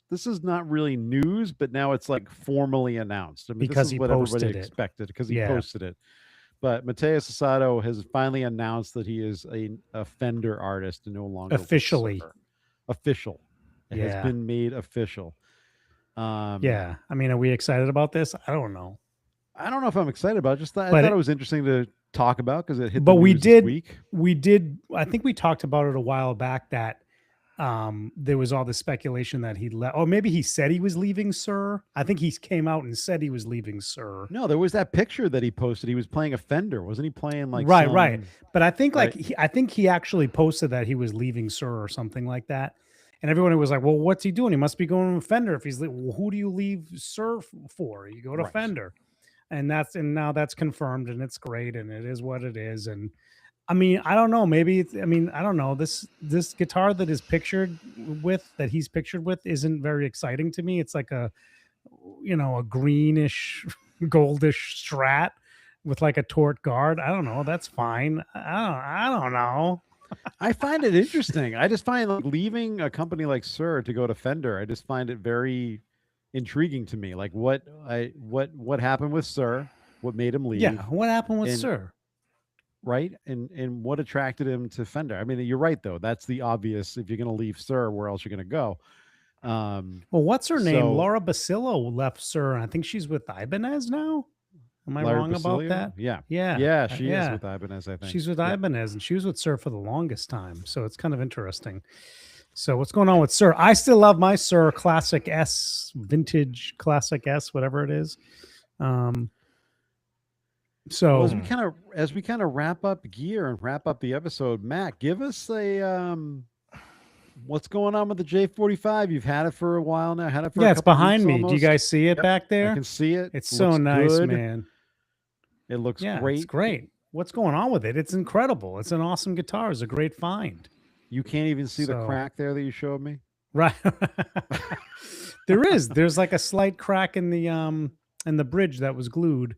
this is not really news, but now it's like formally announced. I mean, Because this is he what everybody posted it. expected, because he Yeah. posted it. But Mateus Sasato has finally announced that he is a Fender artist and no longer with Officially. Sir. Official. It Yeah. has been made official. Yeah. I mean, are we excited about this? I don't know. I don't know if I'm excited about it. Just I But thought it was interesting to talk about because it hit. But the we news did- this week. We did. I think we talked about it a while back that there was all the speculation that he left, or maybe he said he was leaving Sir. I think he came out and said he was leaving Sir. No, there was that picture that he posted. He was playing a Fender, wasn't he? Playing like Right. some- But I think like Right. I think he actually posted that he was leaving Sir or something like that. And everyone was like, "Well, what's he doing? He must be going to Fender. If he's well, who do you leave Sir for? You go to Right. Fender." And now that's confirmed, and it's great, and it is what it is. And I mean, I don't know. Maybe I don't know. This guitar that he's pictured with isn't very exciting to me. It's like a greenish, goldish Strat with like a tort guard. I don't know. That's fine. I don't know. I find it interesting. I just find like leaving a company like Sir to go to Fender. I just find it very intriguing to me. Like what happened with Sir? What made him leave? Yeah. What happened with And Sir? right, and what attracted him to Fender? I mean, you're right though. That's the obvious. If you're going to leave Sir, where else you're going to go? Well, what's her name? So Laura Basillo left Sir. And I think she's with Ibanez now. Am I Larry wrong about Basilio? that? Yeah, Yeah. she is with Ibanez. I think She's with Yeah. Ibanez, and she was with Sir for the longest time. So it's kind of interesting. So what's going on with Sir? I still love my Sir Classic S, Vintage Classic S, whatever it is. So Well, as we kind of wrap up gear and wrap up the episode, Matt, give us a what's going on with the J45? You've had it for a while now. Had it for a yeah, it's couple behind weeks me. Do you almost. guys see it Yep, back I there? can see it. It's so Looks nice, good. man. It looks Yeah, great. it's great. What's going on with it? It's incredible. It's an awesome guitar. It's a great find. You can't even see the So- crack there that you showed me. Right. There's like a slight crack in the bridge that was glued,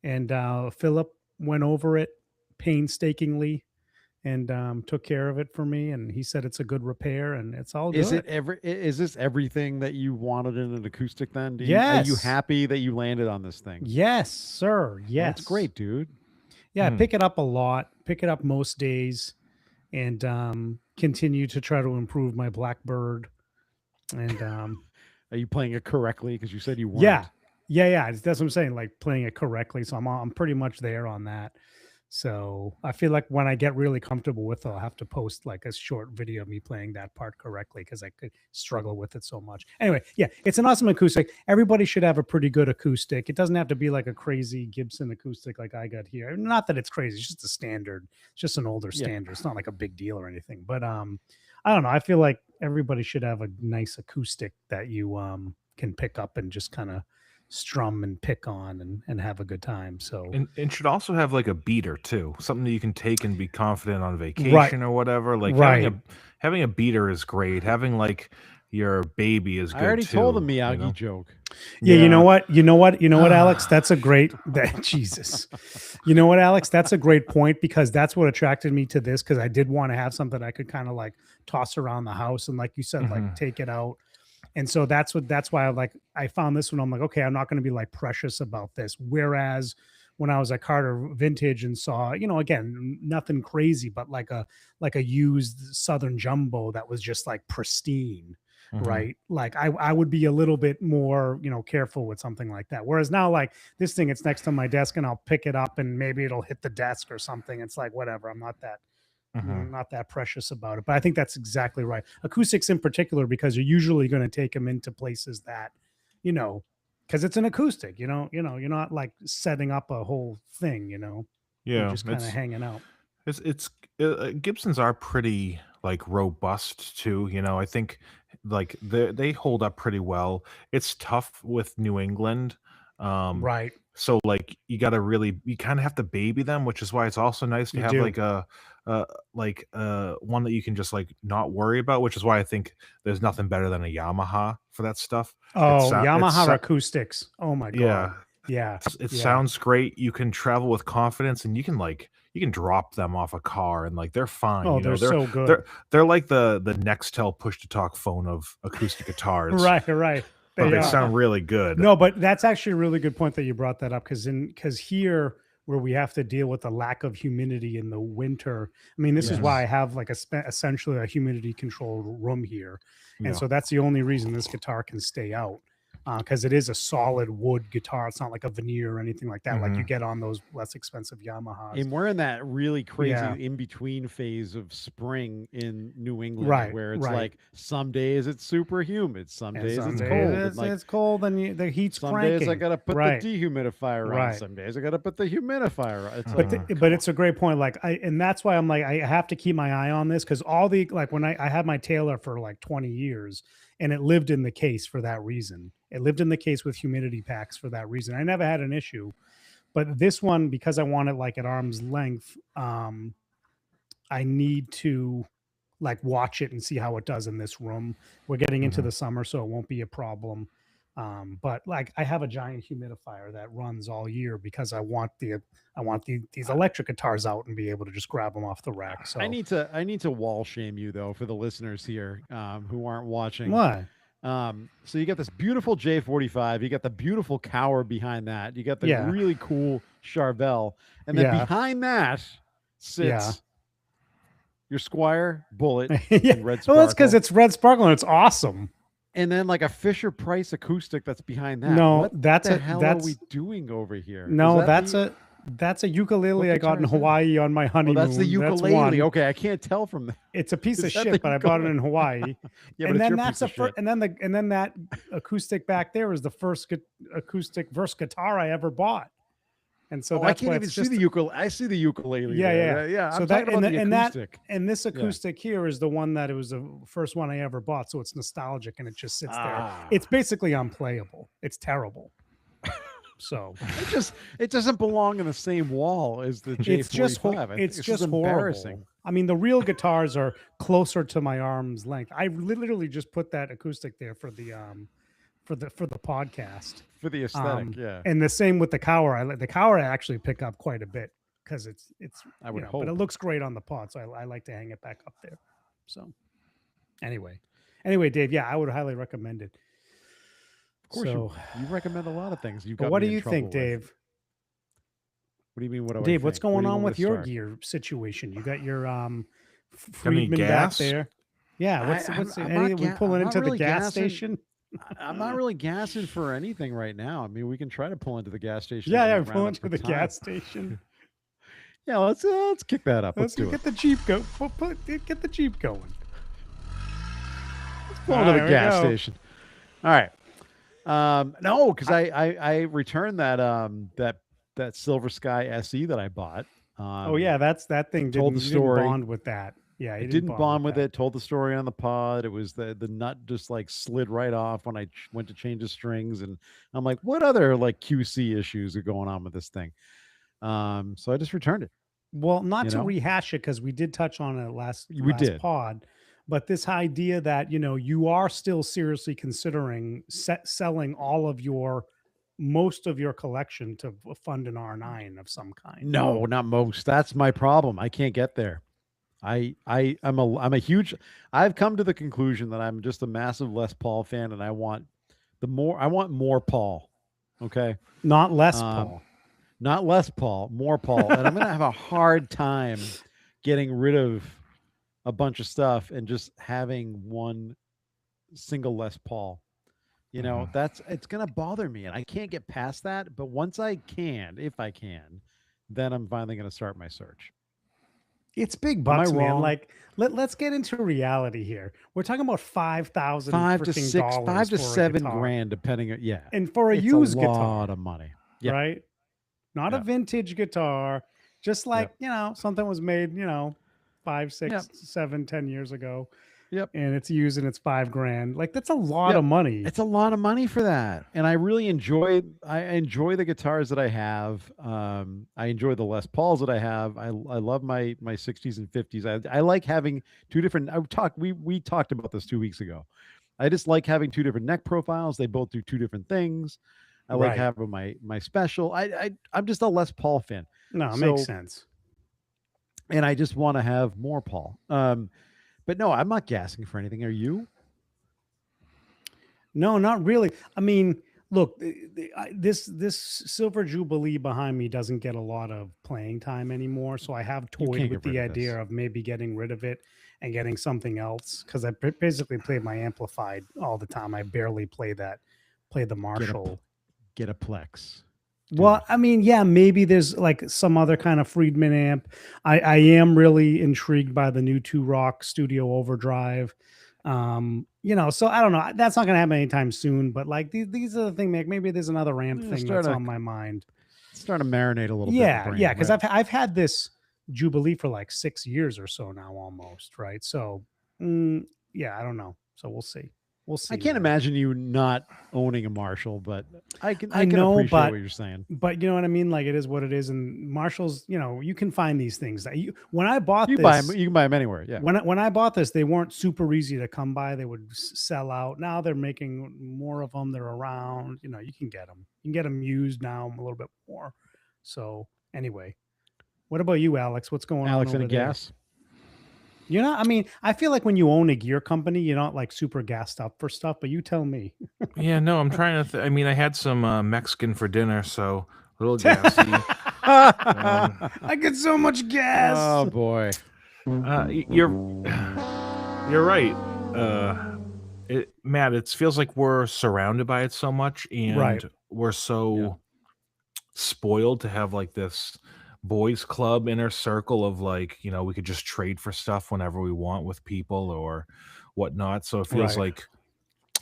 and Philip went over it painstakingly and took care of it for me, and he said it's a good repair and it's all good. Is this everything that you wanted in an acoustic then? Are you Yes. happy that you landed on this thing? Yes, sir. Yes. That's great, dude. Yeah, I Hmm. pick it up a lot, pick it up most days, and continue to try to improve my Blackbird. And Are you playing it correctly? Because you said you weren't. yeah. That's what I'm saying, like playing it correctly. So I'm pretty much there on that. So I feel like when I get really comfortable with it, I'll have to post like a short video of me playing that part correctly because I could struggle with it so much. Anyway, yeah, it's an awesome acoustic. Everybody should have a pretty good acoustic. It doesn't have to be like a crazy Gibson acoustic like I got here. Not that it's crazy, it's just a standard. It's just an older Yeah. standard. It's not like a big deal or anything. But I don't know. I feel like everybody should have a nice acoustic that you can pick up and just kind of strum and pick on and have a good time. So And should also have like a beater too, something that you can take and be confident on vacation or whatever. Like having a beater is great. Having like your baby is good. I already told too, the you Miyagi know? joke. yeah, you know what, Alex, that's a great Jesus. You know what, Alex, that's a great point because that's what attracted me to this because I did want to have something I could kind of like toss around the house and like you said, like take it out. And so that's why I found this one. I'm like, okay, I'm not going to be like precious about this. Whereas when I was at Carter Vintage and saw, again, nothing crazy, but like a used Southern Jumbo that was just like pristine, right? Like I would be a little bit more, careful with something like that. Whereas now, like this thing, it's next to my desk and I'll pick it up and maybe it'll hit the desk or something. It's like, whatever. I'm not that. Not that precious about it, but I think that's exactly right. Acoustics in particular, because you're usually going to take them into places that, because it's an acoustic, you're not like setting up a whole thing, you're Yeah, just kind of hanging out. it's Gibsons are pretty like robust too. I think like they hold up pretty well. It's tough with New England. Right. So like you kind of have to baby them, which is why it's also nice to You have do. like a one that you can just like not worry about, which is why I think there's nothing better than a Yamaha for that stuff. Oh, sou- it Yamaha sou- acoustics. Oh my Yeah, God. Yeah. it Yeah. sounds great. You can travel with confidence, and you can drop them off a car, and like they're fine. Oh, you know, they're so good. They're like the Nextel push to talk phone of acoustic guitars, Right. But they are. sound really good. No, but that's actually a really good point that you brought that up because here where we have to deal with the lack of humidity in the winter. I mean, this is why I have like essentially a humidity controlled room here. And Yeah. so that's the only reason this guitar can stay out. Because it is a solid wood guitar. It's not like a veneer or anything like that, like you get on those less expensive Yamahas. And we're in that really crazy Yeah. in between phase of spring in New England, Right, where it's right. like some days it's super humid, some And days some it's days cold. and, like, it's cold and the heat's some cranking. days I gotta put Right. the dehumidifier on. Right. Some days I gotta put the humidifier on. It's But like, but it's a great point. Like and that's why I'm like I have to keep my eye on this because all the like when I had my Taylor for like 20 years and it lived in the case for that reason. It lived in the case with humidity packs for that reason. I never had an issue, but this one because I want it like at arm's length, I need to like watch it and see how it does in this room. We're getting into the summer, so it won't be a problem. But like I have a giant humidifier that runs all year because I want these electric guitars out and be able to just grab them off the rack. So I need to wall shame you though for the listeners here who aren't watching. why? So you got this beautiful J45, you got the beautiful Cower behind that, you got the Yeah. really cool Charvel, and then Yeah. behind that sits Yeah. your Squire Bullet Yeah. in red Well, that's because sparkle, it's red sparkle and it's awesome. and then like a Fisher Price acoustic that's behind that. No, what that's the a- hell that's- are we doing over here? Is No, that that's the, a ukulele What I got in guitar is that? Hawaii on my oh, honeymoon. that's the ukulele. one. Okay, I can't tell from that. It's a piece Is of that the shit, but I bought it ukulele? in Hawaii. Yeah, but And it's then your that's piece of shit. and then that acoustic back there is the first acoustic verse guitar I ever bought. And so Oh, I that's can't why even it's see just the ukulele. I see the ukulele. Yeah, there. yeah. yeah. So I'm that- talking about the and that- acoustic. and this acoustic here is the one that it was the first one I ever bought, so it's nostalgic and it just sits there. Ah. It's basically unplayable. It's terrible. So It doesn't belong in the same wall as the J45. it's just I think it's just embarrassing. horrible. I mean, the real guitars are closer to my arm's length. I literally just put that acoustic there for the podcast. For the aesthetic. Um, yeah, And the same with the Cower. The Cower I actually pick up quite a bit because it's I would but it hope. looks great on the pod, so I like to hang it back up there. So anyway, Dave, yeah, I would highly recommend it. Of course, So, you recommend a lot of things. You but got what me do in you think, trouble with. Dave? What do you mean? What do I Dave, what's think? Where going do you on want with me to your start? gear situation? You got your any Friedman back gas? there. Yeah, what's I'm not we ga- pulling I'm not into the really gas gassing. station? I'm not really gassing for anything right now. I mean, we can try to pull into the gas station. Yeah, as we yeah, round pulling up to the time. gas station. Yeah, let's kick that up. Let's do get it. the Jeep go. Get the Jeep going. Pull into There the we gas go. station. All right. No, because I returned that Silver Sky SE that I bought. Oh yeah, that thing told didn't, the you didn't story. bond with that. Yeah, I you didn't bond with that. it. Told the story on the pod. It was the nut just like slid right off when I went to change the strings, and I'm like, what other like QC issues are going on with this thing? So I just returned it. Well, not you to know? rehash it because we did touch on it last did. pod, but this idea that you are still seriously considering selling most of your collection to fund an R9 of some kind. No, not most. That's my problem. I can't get there. I'm a huge. I've come to the conclusion that I'm just a massive Les Paul fan, and I want more Paul. Okay, Not less Um, Paul. not Les Paul, more Paul, and I'm gonna have a hard time getting rid of a bunch of stuff and just having one single Les Paul. It's gonna bother me, and I can't get past that. But once I can, if I can, then I'm finally gonna start my search. It's big I bucks, man. wrong? Like let's get into reality here. We're talking about $5,000 5 to freaking 6, dollars 5 to for a 7 guitar. grand, depending on and for a it's used a guitar, lot of money. Yeah. right? Not a Yeah. vintage guitar, just like something was made 5, 6, Yep. 7, 10 years ago. Yep. And it's used and it's $5,000. Like that's a lot Yep. of money. It's a lot of money for that, and I really enjoy. I enjoy the guitars that I have. I enjoy the Les Pauls that I have. I love my 60s and 50s. I like having two different. We talked about this 2 weeks ago. I just like having two different neck profiles. They both do two different things. I like Right. having my special. I'm just a Les Paul fan, No, it makes so- sense. and I just want to have more Paul. But no, I'm not gassing for anything. Are you? No, not really. I mean, look, this Silver Jubilee behind me doesn't get a lot of playing time anymore. So I have You toyed can't with get the rid of this. idea of maybe getting rid of it and getting something else because I basically play my amplified all the time. I barely play the Marshall. Get a Plex. Well, I mean, yeah, maybe there's like some other kind of Friedman amp. I am really intrigued by the new 2-Rock Studio Overdrive. So I don't know. That's not going to happen anytime soon, but like these are the thing, maybe there's another amp Yeah, thing start that's a- on my mind. Starting to marinate a little bit. in the Yeah, brain, yeah, because right? I've had this Jubilee for like 6 years or so now almost, right? So, yeah, I don't know. So we'll see. We'll see. I can't man. imagine you not owning a Marshall, but I can I know, appreciate but- what you're saying. But you know what I mean? Like it is what it is. And Marshalls, you can find these things. When I bought You this, buy 'em- you can buy them anywhere. Yeah. when I bought this, they weren't super easy to come by. They would sell out. Now they're making more of them. They're around. You can get them. You can get them used now a little bit more. So anyway, what about you, Alex? What's going Alex, on over any there? gas? You're not. I mean, I feel like when you own a gear company, you're not like super gassed up for stuff. But you tell me. Yeah, no, I'm trying to. I mean, I had some Mexican for dinner, so a little gassy. I get so much gas. Oh boy. You're right, Matt. It feels like we're surrounded by it so much, and Right. we're so spoiled to have like this boys club inner circle of like we could just trade for stuff whenever we want with people or whatnot. So it feels Right. like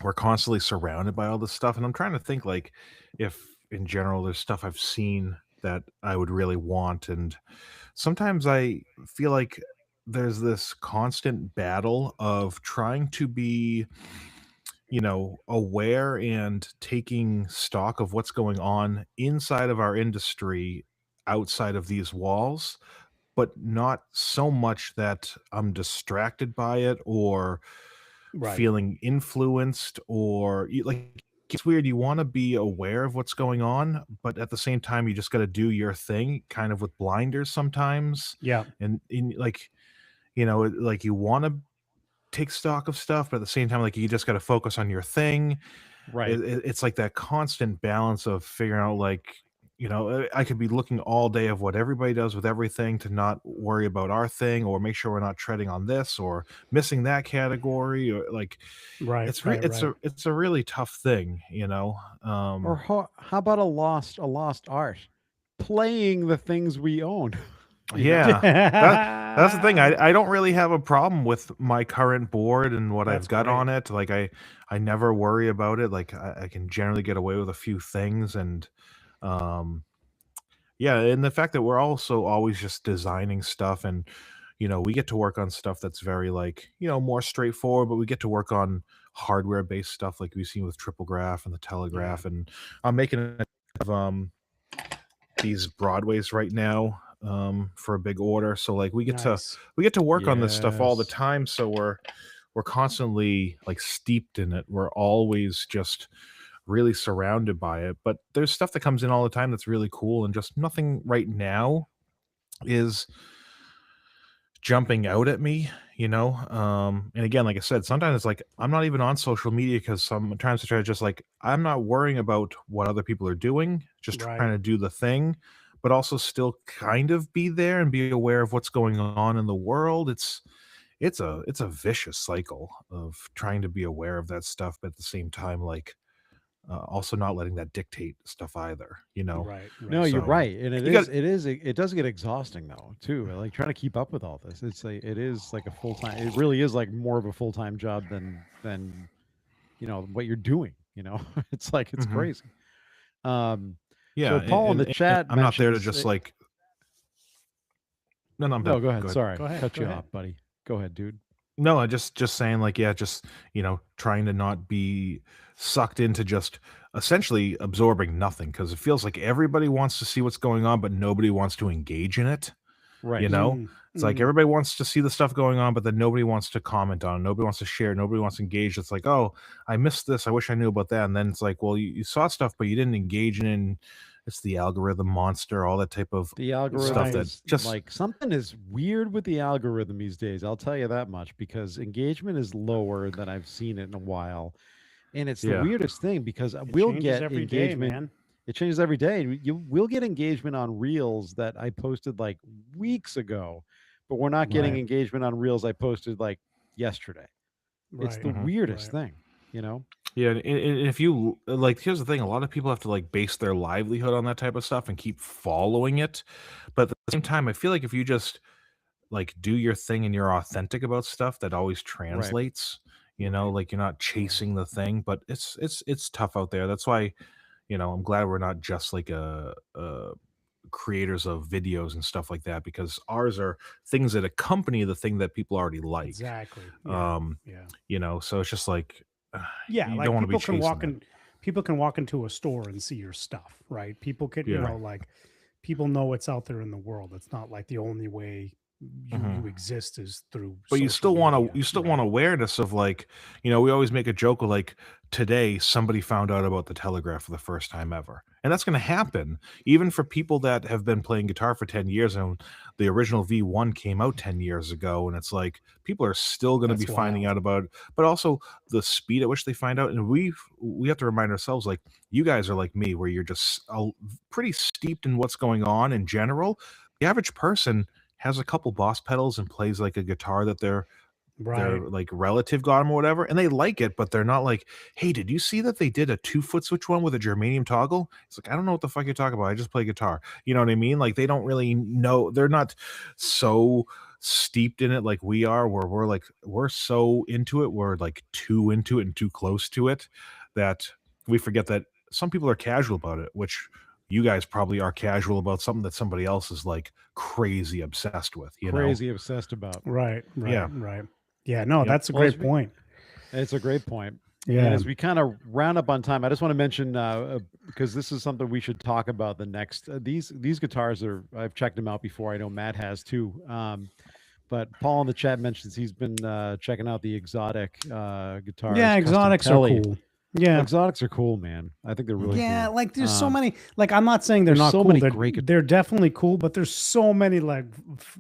we're constantly surrounded by all this stuff, and I'm trying to think like if in general there's stuff I've seen that I would really want, and sometimes I feel like there's this constant battle of trying to be aware and taking stock of what's going on inside of our industry outside of these walls, but not so much that I'm distracted by it or Right. feeling influenced or like it's weird. You want to be aware of what's going on, but at the same time, you just got to do your thing kind of with blinders sometimes. Yeah. And like, like you want to take stock of stuff, but at the same time, like you just got to focus on your thing. Right. It's like that constant balance of figuring out like I could be looking all day of what everybody does with everything to not worry about our thing or make sure we're not treading on this or missing that category or like Right. it's right, right. it's a really tough thing Or how about a lost art? Playing the things we own. yeah. That's the thing. I don't really have a problem with my current board and what That's I've got great. on it. Like I never worry about it. Like I can generally get away with a few things and yeah, and the fact that we're also always just designing stuff and we get to work on stuff that's very like, more straightforward, but we get to work on hardware based stuff like we've seen with Triple Graph and the Telegraph and I'm making these Broadways right now for a big order. So like we get Nice. to work on this stuff all the Yes. time. So we're constantly like steeped in it. We're always just really surrounded by it. But there's stuff that comes in all the time that's really cool, and just nothing right now is jumping out at me, and again, like I said, sometimes it's like I'm not even on social media because sometimes I try to just like I'm not worrying about what other people are doing, just Right. trying to do the thing, but also still kind of be there and be aware of what's going on in the world. It's a vicious cycle of trying to be aware of that stuff, but at the same time like also not letting that dictate stuff either, Right. No, you're So, right, and you gotta- it does get exhausting though too. Like trying to keep up with all this. It is like a full time. It really is like more of a full time job than what you're doing. It's like it's Mhm. crazy. yeah. So Paul in the chat, I'm not there to mentions- just like. No, I'm No, done. go ahead. Sorry, Go ahead, cut go you ahead. off, buddy. Go ahead, dude. No, I just saying like yeah, just trying to not be sucked into just essentially absorbing nothing because it feels like everybody wants to see what's going on, but nobody wants to engage in it. Right. It's like everybody wants to see the stuff going on, but then nobody wants to comment on it. Nobody wants to share. Nobody wants to engage. It's like, oh, I missed this. I wish I knew about that. And then it's like, well, you saw stuff, but you didn't engage in it. It's the algorithm monster, all that type of The algorithm stuff that is just like something is weird with the algorithm these days. I'll tell you that much because engagement is lower than I've seen it in a while, and it's the Yeah. weirdest thing because It we'll changes get every day, engagement. man. It changes every day. You will get engagement on reels that I posted like weeks ago, but we're not getting Right. engagement on reels I posted like yesterday. It's Right. the Mhm. weirdest Right. thing. Yeah, and if you like, here's the thing: a lot of people have to like base their livelihood on that type of stuff and keep following it. But at the same time, I feel like if you just like do your thing and you're authentic about stuff, that always translates. Like you're not chasing the thing, but it's tough out there. That's why I'm glad we're not just like a creators of videos and stuff like that because ours are things that accompany the thing that people already like. Exactly. Yeah. Um, yeah. so it's just like Yeah, you like don't want to be people can chasing walk that. in. People can walk into a store and see your stuff, right? People can, Yeah. like people know it's out there in the world. It's not like the only way you Mhm. exist is through. But you social still want media, to, you still right? want awareness of like, we always make a joke of like, today somebody found out about the Telegraph for the first time ever, and that's going to happen even for people that have been playing guitar for 10 years. And the original V1 came out 10 years ago, and it's like people are still going to be That's finding wild. out about it, but also the speed at which they find out. And we have to remind ourselves, like, you guys are like me, where you're just pretty steeped in what's going on in general. The average person has a couple boss pedals and plays like a guitar that their Right. like relative got them or whatever, and they like it, but they're not like, hey, did you see that they did a 2-foot switch one with a germanium toggle? It's like, I don't know what the fuck you're talking about. I just play guitar. You know what I mean? Like, they don't really know. They're not so steeped in it like we are, where we're so into it, we're like too into it and too close to it, that we forget that some people are casual about it, which you guys probably are casual about something that somebody else is like crazy obsessed with, Crazy obsessed about. Right. Yeah. Yeah. No, Yep. that's a Well, great point. It's a great point. Yeah. And as we kind of round up on time, I just want to mention because this is something we should talk about the next. These guitars are, I've checked them out before. I know Matt has too. But Paul in the chat mentions he's been checking out the exotic guitars. Yeah, custom exotics are Tele. cool. Yeah. Exotics are cool, man. I think they're really Yeah, cool. like there's so many. Like, I'm not saying they're there's not so cool. many They're, great they're definitely cool, but there's so many like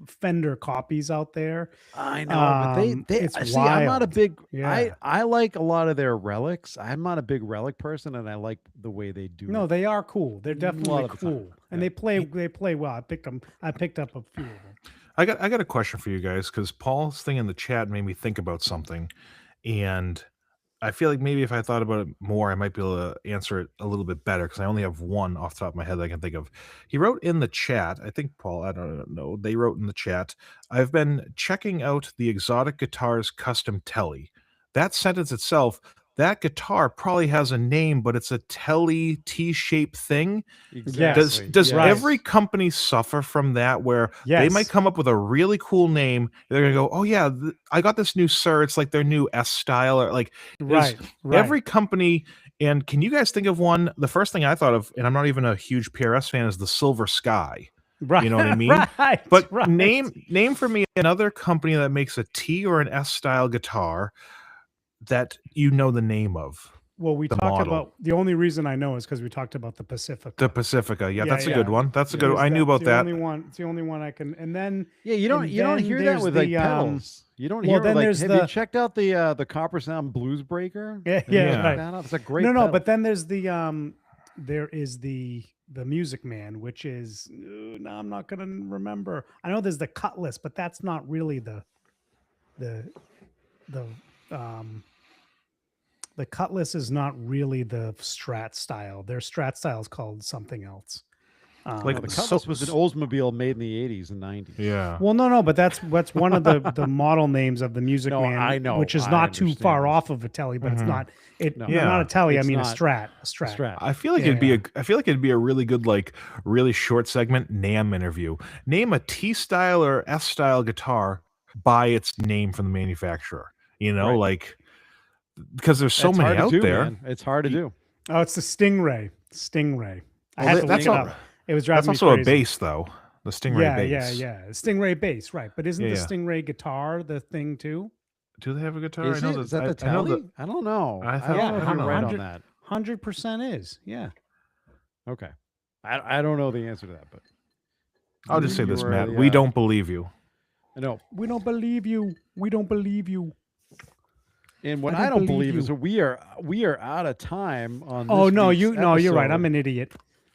Fender copies out there. I know, but they it's see. I'm not a wild. big. Yeah. I like a lot of their relics. I'm not a big relic person, and I like the way they do. No, it. they are cool. They're definitely of the time, cool, and yeah. they play well. I picked them. I picked up a few of them. I got a question for you guys, because Paul's thing in the chat made me think about something, and I feel like maybe if I thought about it more, I might be able to answer it a little bit better, because I only have one off the top of my head that I can think of. He wrote in the chat, I think, Paul, I don't know, they wrote in the chat, I've been checking out the Exotic Guitars custom Tele. That sentence itself, that guitar probably has a name, but it's a Tele T-shaped thing. Exactly. Does Right. every company suffer from that, where they Yes. might come up with a really cool name, they're gonna go, oh yeah, I got this new Sir, it's like their new S style, or like Right. Right. every company. And can you guys think of one? The first thing I thought of, and I'm not even a huge PRS fan, is the Silver Sky. right. You know what I mean? Right. But right. name for me another company that makes a T or an S style guitar that you know the name of. Well, we the talked model. about, the only reason I know is because we talked about the Pacifica. The Pacifica. Yeah, Yeah, that's a yeah. good one. That's a good There's I knew about it's that. the only one. It's the only one I can. And then Yeah, you don't And don't then hear that there's with like the, pedals. You don't well, hear then like. there's Have you the- checked out the Copper Sound Blues Breaker? Yeah, Have you yeah, checked right. that out? It's a great. no, pedal. but then there's the there is the Music Man, which is now I'm not gonna remember. I know there's the Cutlass, but that's not really the Cutlass is not really the Strat style. Their Strat style is called something else. Like No, the so- Cutlass was an Oldsmobile made in the 80s and 90s. Yeah. well, no, but that's one of the model names of the Music No, Man. I know, which is I not too understand far this. off of a Tele, but it's Mhm. not it. No. No, Yeah, not a Tele. I it's mean not. a Strat. A Strat. Strat. I feel like Yeah, it'd be I feel like it'd be a really good, like, really short segment NAM interview. Name a T style or S style guitar by its name from the manufacturer. You know, Right. like, because there's so It's many hard to out do, there. man. It's hard to do. Oh, it's the Stingray. Stingray. I Well, had to that's look it not- up. It was That's driving me also a crazy. bass, though. The Stingray Yeah, bass. yeah. Stingray bass, right? But isn't Yeah, the yeah. Stingray guitar the thing too? Do they have a guitar? Is I know it? Is that the I know Tele? I don't know. I I thought- don't yeah, know if I don't you're know. right on 100 that. 100% is. Yeah. Okay. I don't know the answer to that, but I'll just say you this, were Matt. the, We don't believe you. No. We don't believe you. We don't believe you. And what I I don't don't believe believe is you. that we are out of time on. Oh this no, week's you're right. episode. I'm an idiot.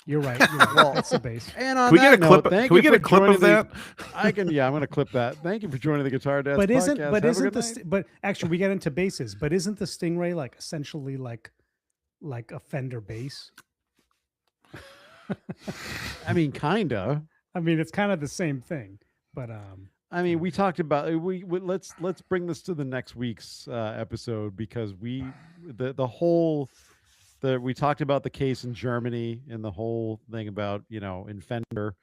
You're right. You're right. Well, That's the bass. And on Can we get a that clip? note, thank Can we you get a for clip joining of that? I can. Yeah, I'm going to clip that. Thank you for joining the Guitar Dads But podcast. isn't Have a isn't good the night. but actually we get into basses, but isn't the Stingray like essentially like a Fender bass? I mean, kinda. I mean, it's kind of the same thing, but I mean, we talked about let's bring this to the next week's episode because we talked about the case in Germany and the whole thing about in Fender.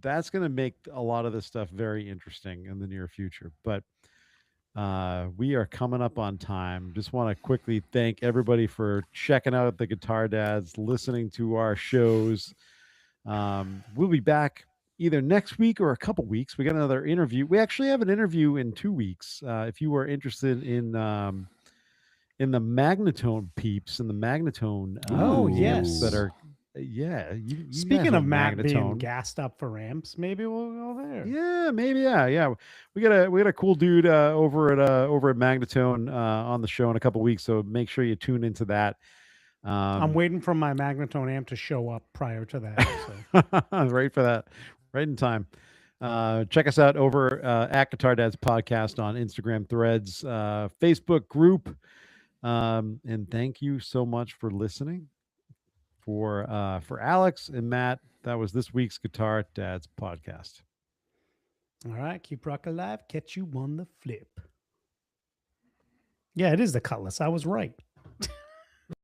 That's going to make a lot of this stuff very interesting in the near future. But We are coming up on time. Just want to quickly thank everybody for checking out the Guitar Dads, listening to our shows. We'll be back either next week or a couple weeks. We got another interview. We actually have an interview in 2 weeks. If you are interested in the Magnatone peeps and the Magnatone Oh, amps yes. that are you guys Speaking know of Matt being Magnatone. gassed up for amps, maybe we'll go there. Yeah, maybe. Yeah. We got a cool dude over at Magnatone on the show in a couple weeks. So make sure you tune into that. I'm waiting for my Magnatone amp to show up prior to that. So. Right for that, right in time. Check us out over at Guitar Dads Podcast on Instagram, Threads, Facebook group, and thank you so much for listening. For Alex and Matt, that was this week's Guitar Dads Podcast. All right, keep rock alive. Catch you on the flip. Yeah, it is the Cutlass. I was right.